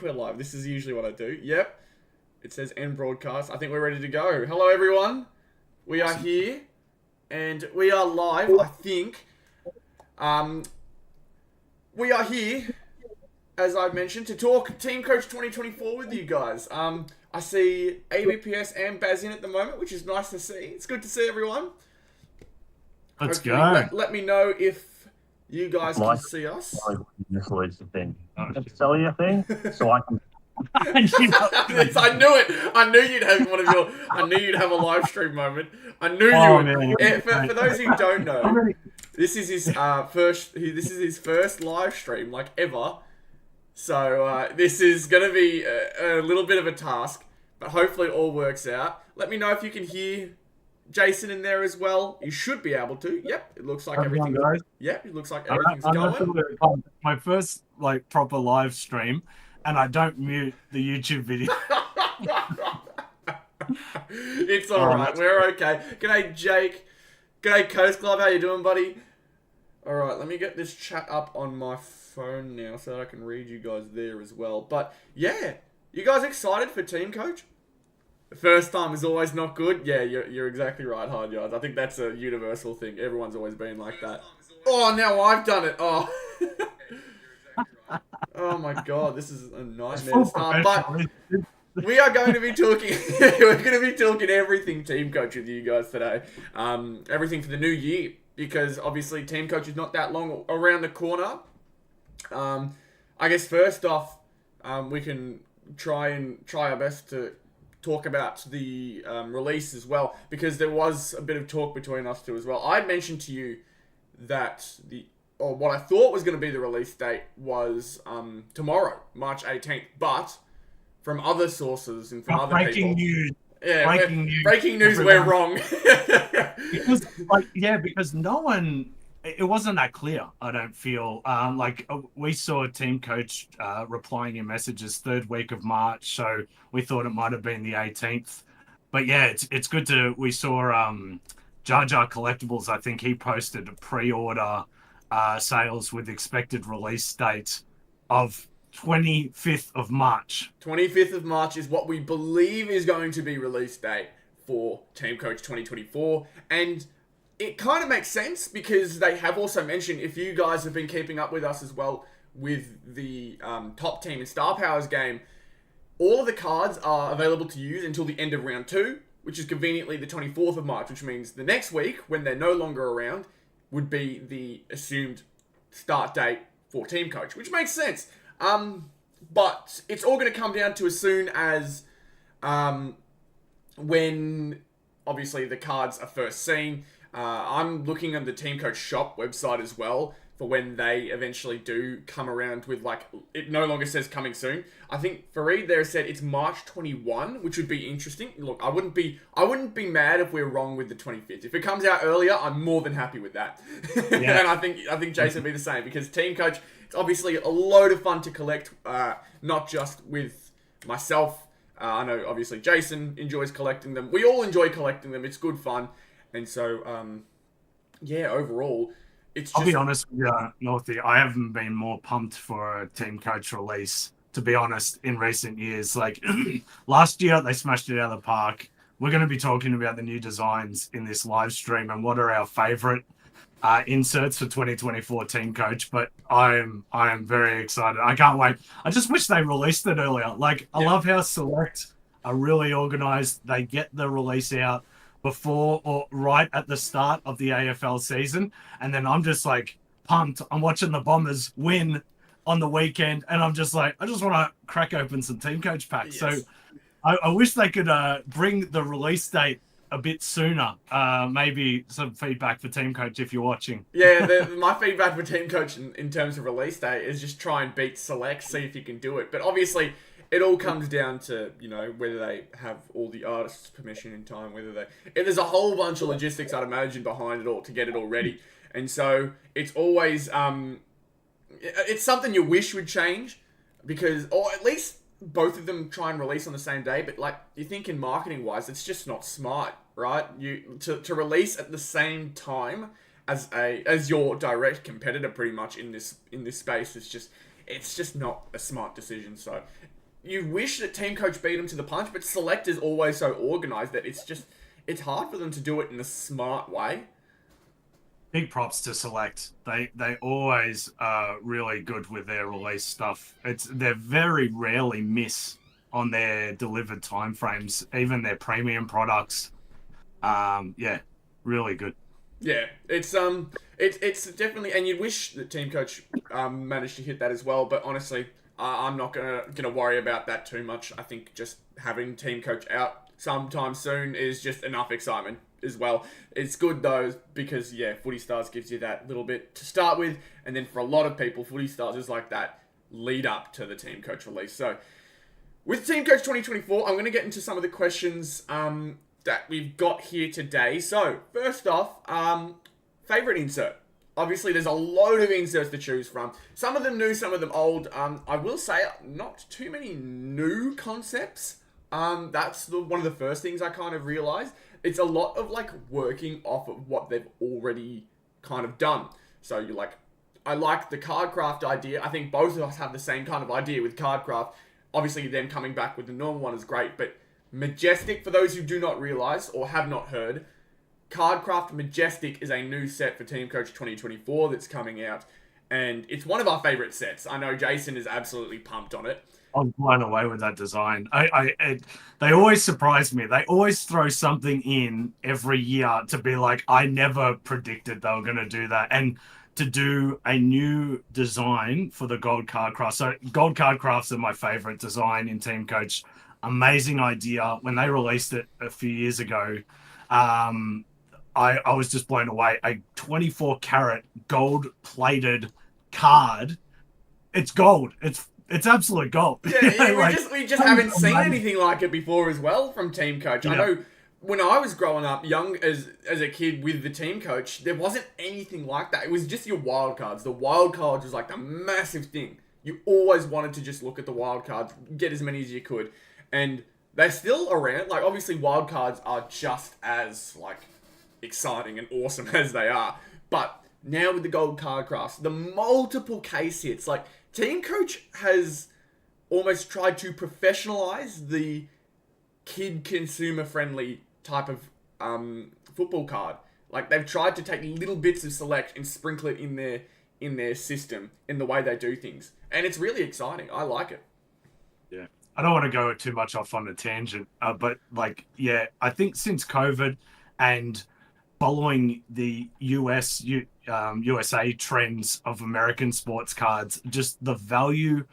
we're live. This is usually what I do. Yep. It says end broadcast. I think we're ready to go. Hello, everyone. We are here. And we are live, I think. We are here, as I mentioned, to talk Teamcoach 2024 with you guys. I see ABPS and Baz in at the moment, which is nice to see. It's good to see everyone. Let's Hopefully, go. Let me know if you guys can see us. This was the thing. Sell your thing, so I can. I knew it. I knew you'd have one of your. I knew you'd have a live stream moment. I knew you Oh, would. man. For those who don't know, this is his first. This is his first live stream like ever. So this is gonna be a little bit of a task, but hopefully it all works out. Let me know if you can hear Jason in there as well. You should be able to. Yep, it looks like everything's. Yep, it looks like everything's going. My first proper live stream, and I don't mute the YouTube video. It's alright, we're okay. G'day Jake. G'day Coast Club, how you doing, buddy? Alright, let me get this chat up on my phone now so that I can read you guys there as well. But yeah, you guys excited for Teamcoach? The first time is always not good. Yeah, you're exactly right, Hard Yards. I think that's a universal thing. Everyone's always been like that. Oh, now I've done it. Oh. Oh my god, this is a nightmare to start. But we are going to be talking. We're going to be talking everything Teamcoach with you guys today. Everything for the new year, because obviously Teamcoach is not that long around the corner. I guess first off, we can try our best to talk about the release as well, because there was a bit of talk between us two as well. I mentioned to you that what I thought was going to be the release date was tomorrow, March 18th, but from other sources and from other breaking people... News. Yeah, breaking news, everyone. we're wrong. Because no one... It wasn't that clear, I don't feel. We saw Teamcoach replying in messages 3rd week of March, so we thought it might have been the 18th. But yeah, it's good to... We saw Jar Jar Collectibles, I think he posted a pre-order sales with expected release date of 25th of March. 25th of March is what we believe is going to be release date for Teamcoach 2024. And it kind of makes sense, because they have also mentioned, if you guys have been keeping up with us as well with the Top Team and Star Powers game, all of the cards are available to use until the end of round 2, which is conveniently the 24th of March, which means the next week, when they're no longer around, would be the assumed start date for Teamcoach, which makes sense. But it's all going to come down to as soon as when, obviously, the cards are first seen. I'm looking at the Teamcoach shop website as well for when they eventually do come around with, it no longer says coming soon. I think Fareed there said it's March 21, which would be interesting. Look, I wouldn't be mad if we're wrong with the 25th. If it comes out earlier, I'm more than happy with that. Yeah. And I think Jason would be the same, because Teamcoach, it's obviously a load of fun to collect, not just with myself. I know, obviously, Jason enjoys collecting them. We all enjoy collecting them. It's good fun. And so, overall, it's just... I'll be honest with you, Northy, I haven't been more pumped for a Teamcoach release, to be honest, in recent years. Last year, they smashed it out of the park. We're going to be talking about the new designs in this live stream and what are our favourite inserts for 2024 Teamcoach, but I am very excited. I can't wait. I just wish they released it earlier. I love how Select are really organised. They get the release out before or right at the start of the AFL season, and then I'm just pumped. I'm watching the Bombers win on the weekend, and I'm just I just want to crack open some Teamcoach packs. Yes. So I wish they could bring the release date a bit sooner. Maybe some feedback for Teamcoach if you're watching. Yeah, my feedback for Teamcoach in terms of release date is just try and beat Select, see if you can do it. But obviously, it all comes down to, whether they have all the artists' permission in time, there's a whole bunch of logistics, I'd imagine, behind it all to get it all ready. And so it's always, it's something you wish would change, because, or at least both of them try and release on the same day. But you think in marketing wise, it's just not smart, right? To release at the same time as your direct competitor, pretty much in this space, it's just not a smart decision. So you wish that Teamcoach beat them to the punch, but Select is always so organised that it's hard for them to do it in a smart way. Big props to Select. They always are really good with their release stuff. They very rarely miss on their delivered timeframes, even their premium products. Yeah, really good. Yeah, it's definitely, and you'd wish that Teamcoach managed to hit that as well. But honestly, I'm not gonna worry about that too much. I think just having Teamcoach out sometime soon is just enough excitement as well. It's good though because Footy Stars gives you that little bit to start with, and then for a lot of people, Footy Stars is like that lead up to the Teamcoach release. So with Teamcoach 2024, I'm going to get into some of the questions that we've got here today. So first off, favorite insert. Obviously, there's a load of inserts to choose from. Some of them new, some of them old. I will say, not too many new concepts. That's one of the first things I kind of realized. It's a lot of like working off of what they've already kind of done. So you're like, I like the Cardcraft idea. I think both of us have the same kind of idea with Cardcraft. Obviously, them coming back with the normal one is great, but Majestic, for those who do not realize or have not heard, Cardcraft Majestic is a new set for Teamcoach 2024 that's coming out, and it's one of our favorite sets. I know Jason is absolutely pumped on it. I'm blown away with that design. They always surprise me. They always throw something in every year to be like, I never predicted they were going to do that. And to do a new design for the Gold Cardcraft. So Gold Cardcrafts are my favorite design in Teamcoach. Amazing idea. When they released it a few years ago, I was just blown away. A 24 karat gold plated card. It's gold. It's absolute gold. Yeah, we just haven't seen anything like it before as well from Teamcoach. Yeah. I know when I was growing up, young as a kid with the Teamcoach, there wasn't anything like that. It was just your wild cards. The wild cards was like the massive thing. You always wanted to just look at the wild cards, get as many as you could. And they're still around. Like, obviously, wild cards are just as, like, exciting and awesome as they are. But now with the Gold Cardcrafts, the multiple case hits, like, Teamcoach has almost tried to professionalize the kid consumer-friendly type of football card. Like, they've tried to take little bits of Select and sprinkle it in their system, in the way they do things. And it's really exciting. I like it. Yeah. I don't want to go too much off on a tangent, but I think since COVID and following the USA trends of American sports cards, just the value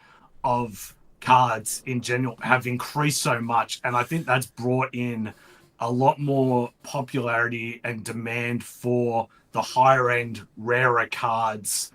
of cards in general have increased so much. And I think that's brought in a lot more popularity and demand for the higher end, rarer cards.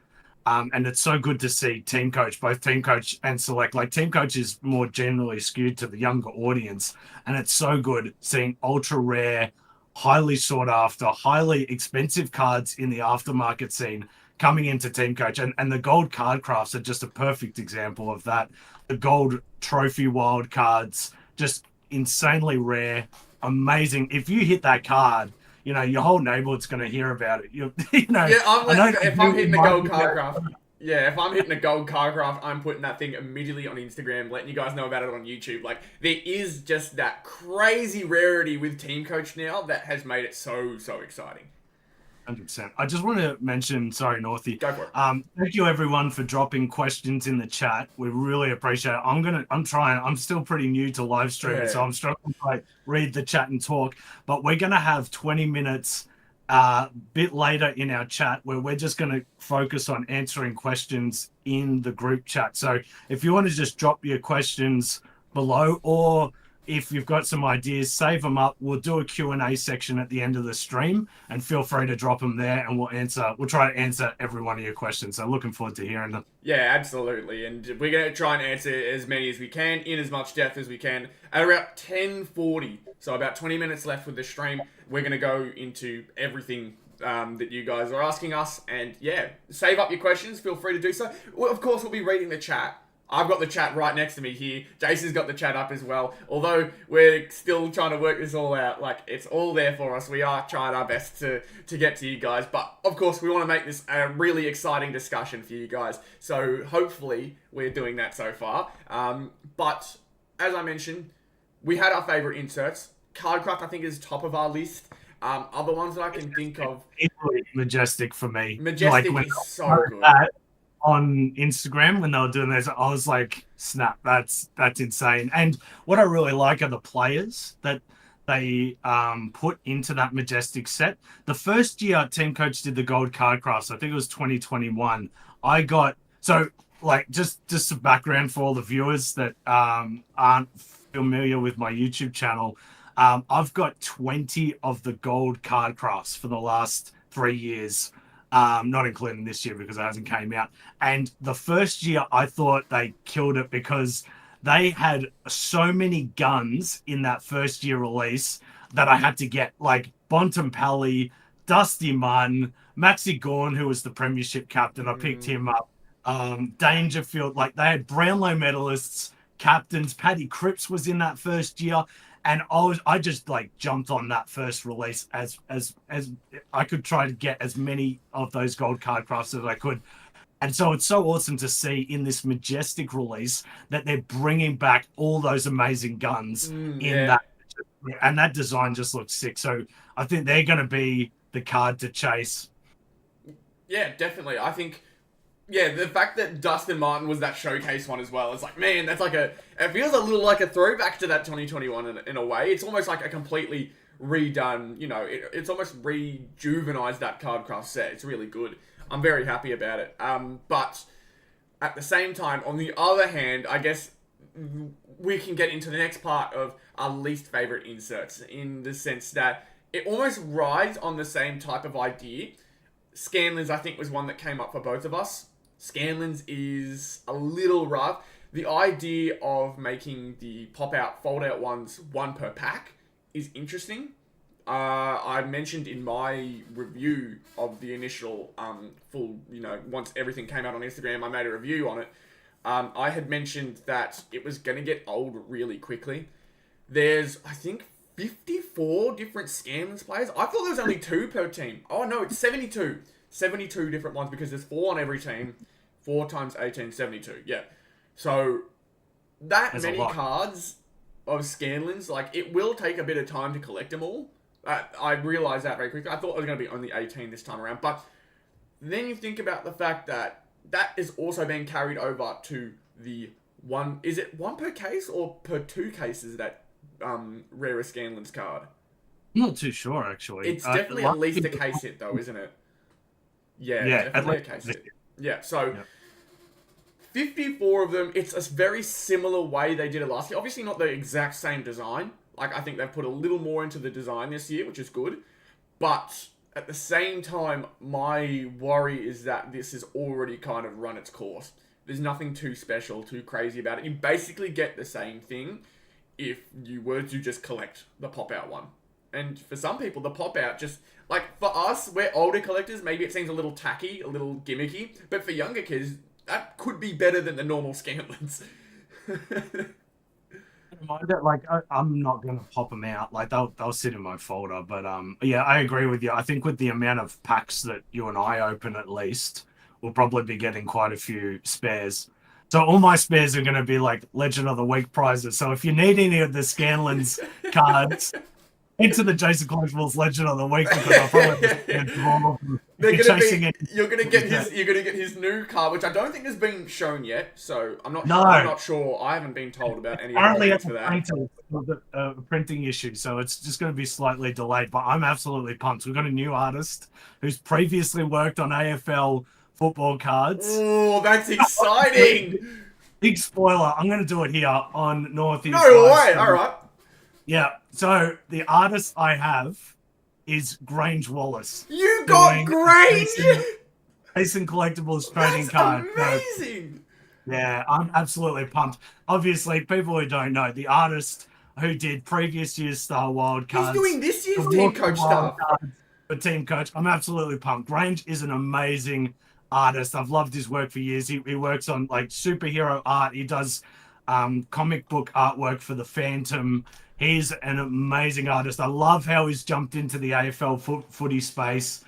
And it's so good to see Teamcoach, both Teamcoach and Select. Like, Teamcoach is more generally skewed to the younger audience. And it's so good seeing ultra rare, highly sought after, highly expensive cards in the aftermarket scene coming into Teamcoach. And the gold Cardcrafts are just a perfect example of that. The gold trophy wild cards, just insanely rare, amazing. If you hit that card, your whole neighborhood's going to hear about it. Yeah, if I'm hitting the Gold Cardcraft, if I'm hitting a Gold Cardcraft, I'm putting that thing immediately on Instagram, letting you guys know about it on YouTube. Like, there is just that crazy rarity with Teamcoach now that has made it so exciting. 100%. I just want to mention, sorry, Northy. Go for it. Thank you everyone for dropping questions in the chat. We really appreciate it. I'm still pretty new to live streaming, so I'm struggling to read the chat and talk. But we're gonna have 20 minutes bit later in our chat where we're just gonna focus on answering questions in the group chat. So if you want to just drop your questions below, or if you've got some ideas, save them up. We'll do a Q&A section at the end of the stream, and feel free to drop them there, and we'll try to answer every one of your questions. So looking forward to hearing them. Yeah, absolutely. And we're going to try and answer as many as we can, in as much depth as we can. At about 10:40, so about 20 minutes left with the stream, we're going to go into everything that you guys are asking us. And save up your questions. Feel free to do so. Well, of course, we'll be reading the chat. I've got the chat right next to me here. Jason's got the chat up as well. Although we're still trying to work this all out, like, it's all there for us. We are trying our best to get to you guys. But, of course, we want to make this a really exciting discussion for you guys. So, hopefully, we're doing that so far. But, as I mentioned, we had our favourite inserts. Cardcraft, I think, is top of our list. Other ones that I can think of... Equally Majestic for me. Majestic like, is so good. On Instagram when they were doing this, I was like, snap, that's insane. And what I really like are the players that they put into that Majestic set. The first year Teamcoach did the gold card crafts, I think it was 2021. I got, so like, just some background for all the viewers that aren't familiar with my YouTube channel. I've got 20 of the gold card crafts for the last 3 years. Not including this year because it hasn't came out. And the first year I thought they killed it because they had so many guns in that first year release that I had to get, like Bontempelli, Dusty Munn, Maxi Gorn, who was the premiership captain. I picked him up. Dangerfield, like they had Brownlow medalists, captains. Paddy Cripps was in that first year. And I just like jumped on that first release as I could try to get as many of those gold card crafts as I could. And so it's so awesome to see in this Majestic release that they're bringing back all those amazing guns that. And that design just looks sick. So I think they're going to be the card to chase. Yeah, definitely. I think... Yeah, the fact that Dustin Martin was that showcase one as well, it's like, man, that's like it feels a little like a throwback to that 2021 in a way. It's almost like a completely redone, it's almost rejuvenized that Cardcraft set. It's really good. I'm very happy about it. But at the same time, on the other hand, I guess we can get into the next part of our least favorite inserts in the sense that it almost rides on the same type of idea. Scanland's, I think, was one that came up for both of us. Scanland's is a little rough. The idea of making the pop-out, fold-out ones one per pack is interesting. I mentioned in my review of the initial full, once everything came out on Instagram, I made a review on it. I had mentioned that it was going to get old really quickly. There's, I think, 54 different Scanland's players. I thought there was only 2 per team. Oh, no, it's 72. 72 different ones because there's 4 on every team. 4 times 18, 72. Yeah. So, that's many cards of Scanlands, like, it will take a bit of time to collect them all. I realised that very quickly. I thought it was going to be only 18 this time around. But then you think about the fact that that is also being carried over to the one... Is it 1 per case or per 2 cases that rarest Scanland's card? I'm not too sure, actually. It's definitely at least a case hit, though, isn't it? Yeah, definitely a case hit. Yeah, so 54 of them. It's a very similar way they did it last year. Obviously not the exact same design. Like, I think they've put a little more into the design this year, which is good. But at the same time, my worry is that this has already kind of run its course. There's nothing too special, too crazy about it. You basically get the same thing if you were to just collect the pop-out one. And for some people, the pop-out just... Like, for us, we're older collectors, maybe it seems a little tacky, a little gimmicky. But for younger kids, that could be better than the normal Scanlands. Like, I'm not going to pop them out. Like, they'll sit in my folder. But, yeah, I agree with you. I think with the amount of packs that you and I open at least, we'll probably be getting quite a few spares. So all my spares are going to be, like, Legend of the Week prizes. So if you need any of the Scanlands cards... into the Jason Collectibles Legend of the Week because I'll probably you're gonna get his new card, which I don't think has been shown yet. So I'm not sure. I haven't been told about any of for that. A printing issue, so it's just going to be slightly delayed. But I'm absolutely pumped. We've got a new artist who's previously worked on AFL football cards. Oh, that's exciting! Big spoiler. I'm going to do it here on Northy. No way! All right. Yeah, so the artist I have is Grange Wallace. You got Grange? Jason Collectibles trading card. Amazing! Yeah, I'm absolutely pumped. Obviously, people who don't know, the artist who did previous year's Star Wild cards. He's doing this year's Teamcoach stuff. For Teamcoach, I'm absolutely pumped. Grange is an amazing artist. I've loved his work for years. He works on like superhero art. He does comic book artwork for the Phantom. He's an amazing artist. I love how he's jumped into the AFL footy space,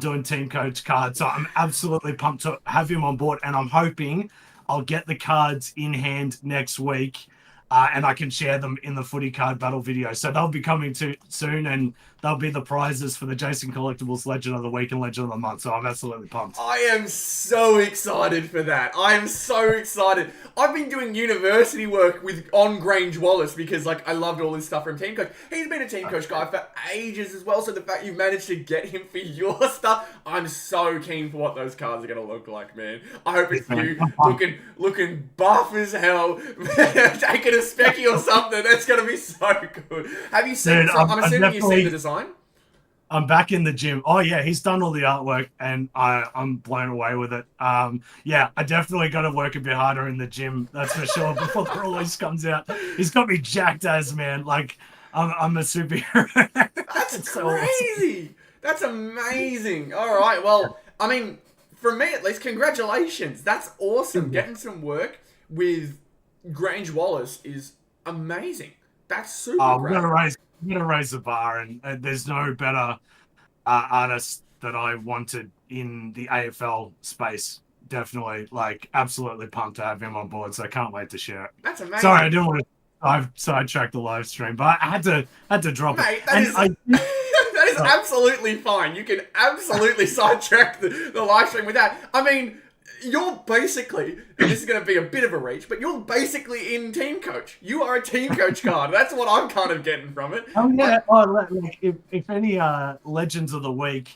doing team coach cards. So I'm absolutely pumped to have him on board, and I'm hoping I'll get the cards in hand next week. And I can share them in the footy card battle video. So they'll be coming to soon, and they'll be the prizes for the Jason Collectibles Legend of the Week and Legend of the Month. So I'm absolutely pumped. I am so excited for that. I am so excited. I've been doing university work on Grange Wallace because, like, I loved all this stuff from Teamcoach. He's been a Teamcoach guy for ages as well, so the fact you've managed to get him for your stuff, I'm so keen for what those cards are going to look like, man. I hope it's you looking buff as hell, taking a specky or something. That's going to be so good. Have you seen? Dude, I'm assuming you've seen the design. I'm back in the gym. Oh yeah, he's done all the artwork, and I'm blown away with it. Yeah, I definitely got to work a bit harder in the gym. That's for sure. Before the release comes out, he's got me jacked as, man. Like I'm a superhero. That's crazy. Awesome. That's amazing. All right. Well, I mean, for me at least, congratulations. That's awesome. Getting some work with Grange Wallace is amazing. That's super great. I'm gonna raise the bar, and there's no better artist that I wanted in the AFL space. Definitely, like, absolutely pumped to have him on board. So I can't wait to share it. That's amazing. Sorry, I didn't want to. I've sidetracked the live stream, but I had to drop Mate, it. That is absolutely fine. You can absolutely sidetrack the live stream with that. I mean, you're basically, and this is going to be a bit of a reach, but you're basically in Teamcoach. You are a Teamcoach card. That's what I'm kind of getting from it. Oh yeah. Like, if any Legends of the Week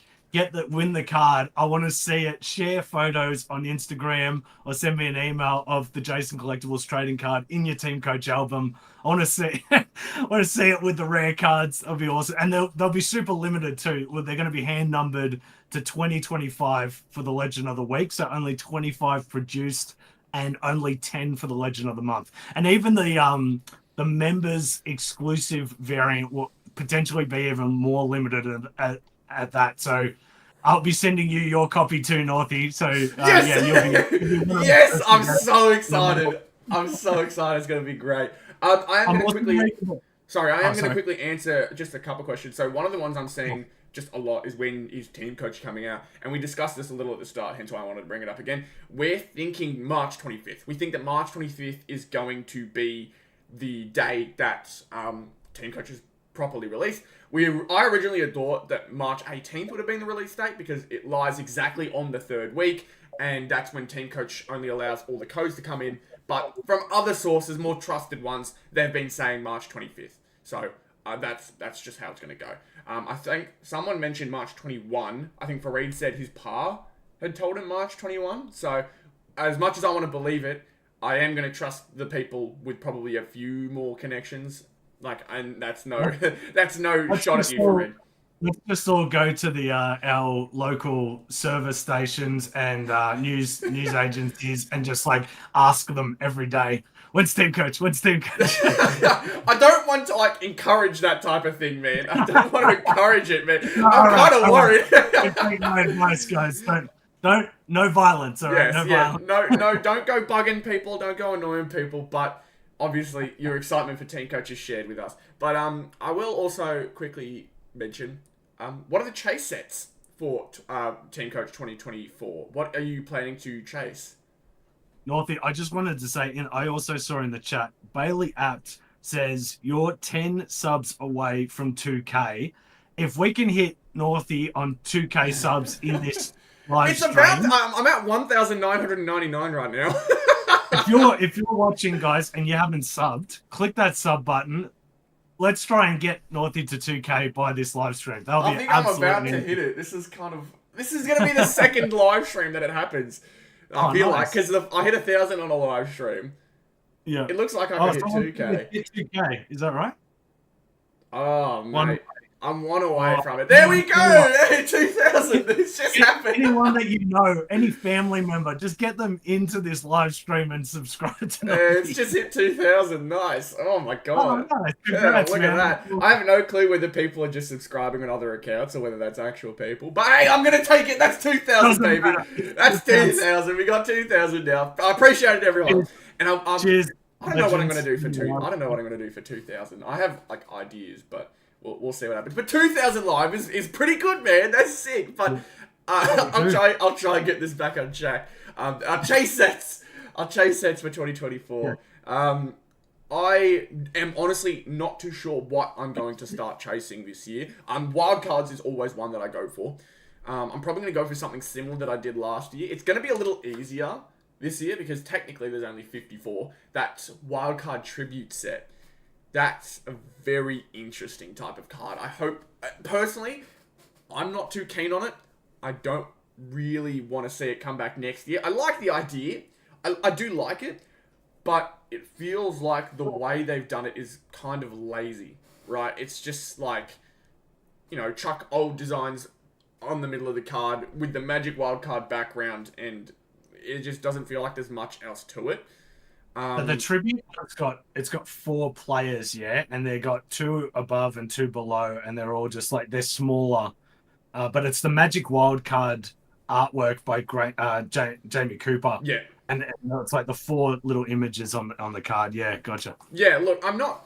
win the card, I want to see it. Share photos on Instagram or send me an email of the Jason Collectibles trading card in your Teamcoach album. I want to see it with the rare cards. That'll be awesome. And they'll be super limited too. They're going to be hand numbered to 2025 for the Legend of the Week. So only 25 produced and only 10 for the Legend of the Month. And even the members exclusive variant will potentially be even more limited at that. So I'll be sending you your copy too, Northy. So yes, you'll be yes, I'm so excited. I'm so excited. It's going to be great. I am going to quickly answer just a couple questions. So one of the ones I'm seeing just a lot is when is Teamcoach coming out, and we discussed this a little at the start, hence why I wanted to bring it up again. We're thinking March 25th. We think that March 25th is going to be the day that Teamcoach is properly released. I originally had thought that March 18th would have been the release date because it lies exactly on the third week, and that's when Teamcoach only allows all the codes to come in. But from other sources, more trusted ones, they've been saying March 25th. So that's just how it's going to go. I think someone mentioned March 21. I think Fareed said his pa had told him March 21. So as much as I want to believe it, I am going to trust the people with probably a few more connections. And that's no shot at you, Fareed. Let's just all go to our local service stations and news agencies and just like ask them every day, when's Teamcoach? When's Teamcoach? I don't want to encourage that type of thing, man. I don't want to encourage it, man. I'm kind of worried. Take my advice, guys. No violence. All right, violence. No, don't go bugging people. Don't go annoying people. But obviously, your excitement for Teamcoach is shared with us. But I will also quickly mention. What are the chase sets for Teamcoach 2024? What are you planning to chase? Northy, I just wanted to say, I also saw in the chat, Bailey Apt says, you're 10 subs away from 2K. If we can hit Northy on 2K subs in this live stream... I'm at 1,999 right now. if you're watching, guys, and you haven't subbed, click that sub button. Let's try and get Northy to 2K by this live stream. I think I'm about to hit it. This is going to be the second live stream that it happens. I feel nice. Because I hit 1,000 on a live stream. Yeah. It looks like I can hit 2K. Hit 2K. Is that right? Oh, mate. I'm one away from it. There we go! 2,000! This just happened. Anyone that you know, any family member, just get them into this live stream and subscribe to It's just hit 2,000. Nice. Oh my god. Oh, nice. Yeah, Congrats, look man. at that. I have no clue whether people are just subscribing on other accounts or whether that's actual people. But hey, I'm going to take it. That's 2,000, baby. Matter. That's 2,000. We got 2,000 now. I appreciate it, everyone. And Cheers. I don't know what I'm going to do for I don't know what I'm going to do for 2,000. I have like ideas, but we'll see what happens. But 2,000 live is pretty good, man. That's sick. But I'll try and get this back on track. Our chase sets for 2024. I am honestly not too sure what I'm going to start chasing this year. Wildcards is always one that I go for. I'm probably going to go for something similar that I did last year. It's going to be a little easier this year because technically there's only 54. That wildcard tribute set. That's a very interesting type of card. I hope, personally, I'm not too keen on it. I don't really want to see it come back next year. I like the idea. I do like it, but it feels like the way they've done it is kind of lazy, right? It's just like, chuck old designs on the middle of the card with the Magic Wildcard background, and it just doesn't feel like there's much else to it. The tribute, it's got 4 players, yeah, and they got 2 above and 2 below, and they're all just like, they're smaller. But it's the Magic Wildcard artwork by Jamie Cooper. Yeah. And it's like the 4 little images on the card. Yeah, gotcha. Yeah, look, I'm not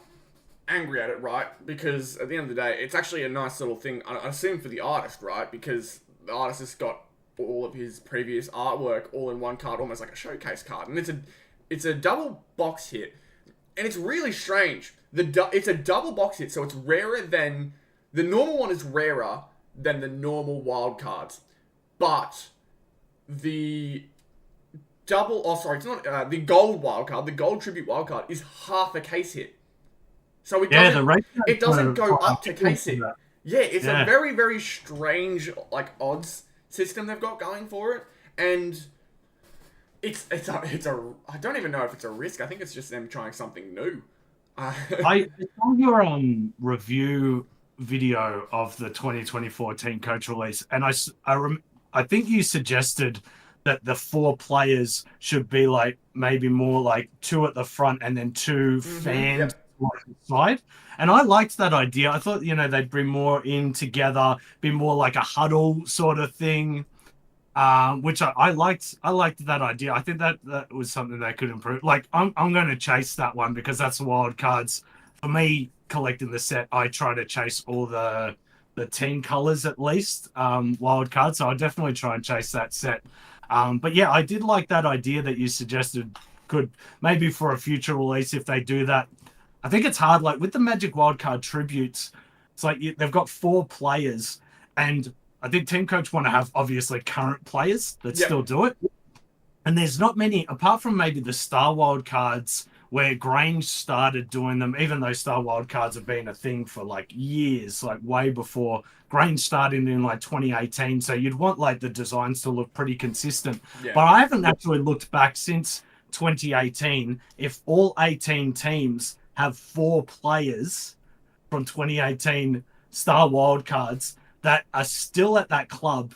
angry at it, right? Because at the end of the day, it's actually a nice little thing. I assume for the artist, right? Because the artist has got all of his previous artwork all in one card, almost like a showcase card. And it's a double box hit. And it's really strange. It's a double box hit, so it's rarer than... The normal one is rarer than the normal wild cards. But the... it's not the gold wildcard, the gold tribute wildcard is half a case hit. So it doesn't go up to case hit. Yeah, it's a very, very strange odds system they've got going for it. And it's I don't even know if it's a risk. I think it's just them trying something new. I saw your review video of the 2024 Teamcoach release, and I think you suggested that the 4 players should be maybe more 2 at the front and then 2 fans on the side. And I liked that idea. I thought, they'd bring more in together, be more like a huddle sort of thing, which I liked. I liked that idea. I think that was something they could improve. I'm going to chase that one because that's the wild cards. For me, collecting the set, I try to chase all the team colors at least, wild cards. So I definitely try and chase that set. But yeah, I did like that idea that you suggested. Could maybe for a future release if they do that. I think it's hard, with the Magic Wildcard tributes, it's they've got 4 players, and I think Teamcoach want to have obviously current players that still do it. And there's not many, apart from maybe the Star Wildcards, where Grange started doing them, even though Star Wildcards have been a thing for years, way before Grange started in 2018. So you'd want the designs to look pretty consistent. Yeah. But I haven't actually looked back since 2018 if all 18 teams have 4 players from 2018 Star Wildcards that are still at that club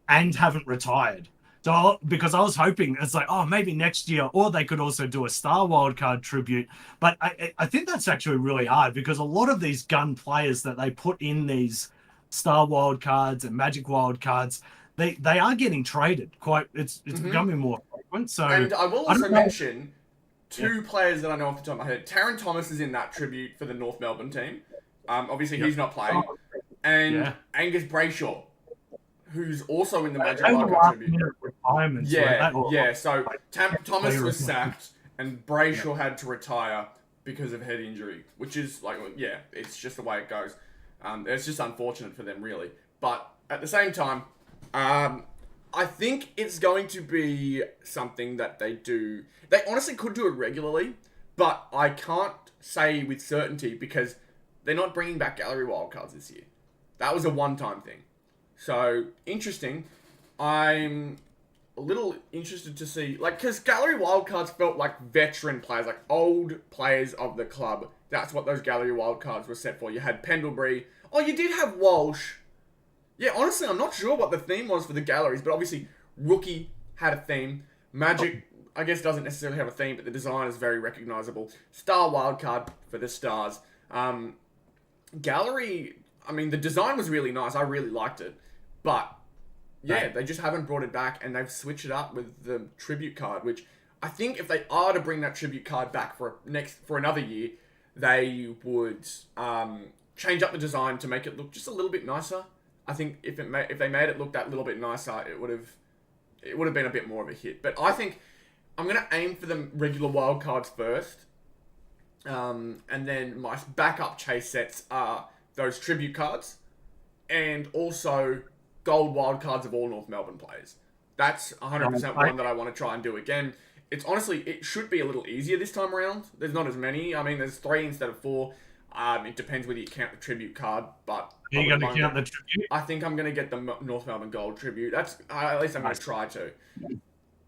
and haven't retired. So, because I was hoping it's maybe next year, or they could also do a Star Wildcard tribute. But I think that's actually really hard because a lot of these gun players that they put in these Star Wildcards and Magic Wildcards, they are getting traded. It's becoming more frequent. So, and I will also mention 2 players that I know off the top of my head. Taron Thomas is in that tribute for the North Melbourne team. Obviously, he's not playing. And Angus Brayshaw, who's also in the Magic Wildcard tribute. So Thomas was sacked, and Brayshaw had to retire because of head injury, which is it's just the way it goes. It's just unfortunate for them, really. But at the same time, I think it's going to be something that they do. They honestly could do it regularly, but I can't say with certainty because they're not bringing back gallery wildcards this year. That was a one-time thing. So, interesting. I'm a little interested to see, like, because gallery wildcards felt like veteran players, like old players of the club. That's what those gallery wildcards were set for. You had Pendlebury. Oh, you did have Walsh. Yeah, honestly, I'm not sure what the theme was for the galleries, but obviously, Rookie had a theme. Magic, I guess, doesn't necessarily have a theme, but the design is very recognizable. Star wildcard for the Stars. Gallery, I mean, the design was really nice. I really liked it. But, yeah, they just haven't brought it back, and they've switched it up with the tribute card, which I think if they are to bring that tribute card back for another year, they would change up the design to make it look just a little bit nicer. I think if they made it look that little bit nicer, it would have been a bit more of a hit. But I think I'm gonna aim for the regular wildcards first, and then my backup chase sets are those tribute cards, and also gold wildcards of all North Melbourne players. That's 100% one that I want to try and do again. It's honestly, it should be a little easier this time around. There's not as many. I mean, there's 3 instead of 4. It depends whether you count the tribute card, but are you going to count the tribute? I think I'm going to get the North Melbourne Gold tribute. That's at least I'm going to try to.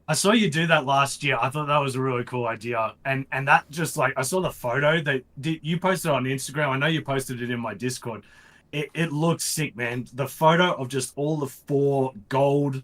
I saw you do that last year. I thought that was a really cool idea, and that just like I saw the photo that you posted on Instagram. I know you posted it in my Discord. It looks sick, man. The photo of just all the 4 gold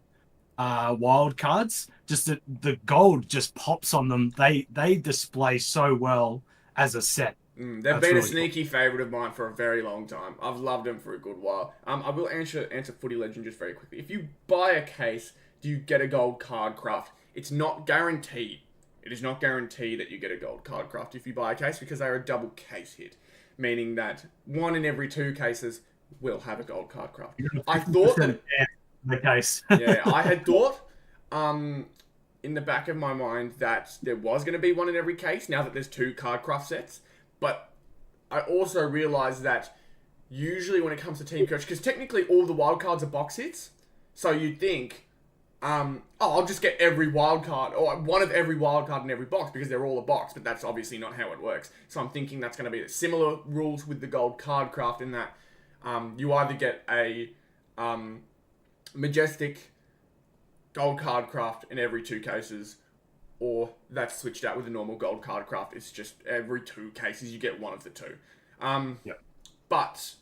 wild cards, just the gold just pops on them. They display so well as a set. They've been really a sneaky favourite of mine for a very long time. I've loved them for a good while. I will answer Footy Legend just very quickly. If you buy a case, do you get a gold card craft? It's not guaranteed. It is not guaranteed that you get a gold card craft if you buy a case, because they are a double case hit, meaning that 1 in every 2 cases will have a gold card craft. I thought that the case. Yeah, I had thought in the back of my mind that there was going to be 1 in every case now that there's 2 card craft sets. But I also realised that usually when it comes to Teamcoach, because technically all the wildcards are box hits, so you'd think, I'll just get every wildcard, or 1 of every wildcard in every box, because they're all a box, but that's obviously not how it works. So I'm thinking that's going to be similar rules with the gold card craft, in that you either get a Majestic gold card craft in every 2 cases, or that's switched out with the normal gold card craft. It's just every 2 cases you get 1 of the 2. But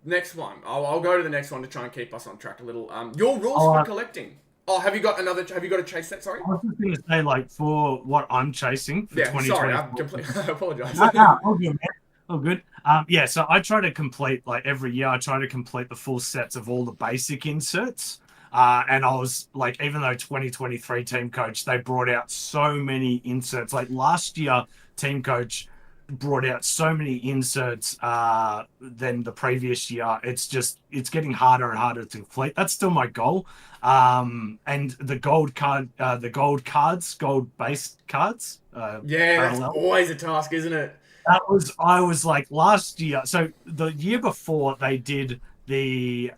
next one, I'll go to the next one to try and keep us on track a little. Your rules for collecting. Oh, have you got a chase set? Sorry. I was just going to say, like, for what I'm chasing for 2020. Sorry, I apologize. No, all good, man. Oh, good. So I try to complete, like, every year, I try to complete the full sets of all the basic inserts. And I was like, even though 2023 Teamcoach, they brought out so many inserts. Like last year, Teamcoach brought out so many inserts than the previous year. It's getting harder and harder to complete. That's still my goal. And the gold based cards. That's always a task, isn't it? I was like last year. So the year before they did the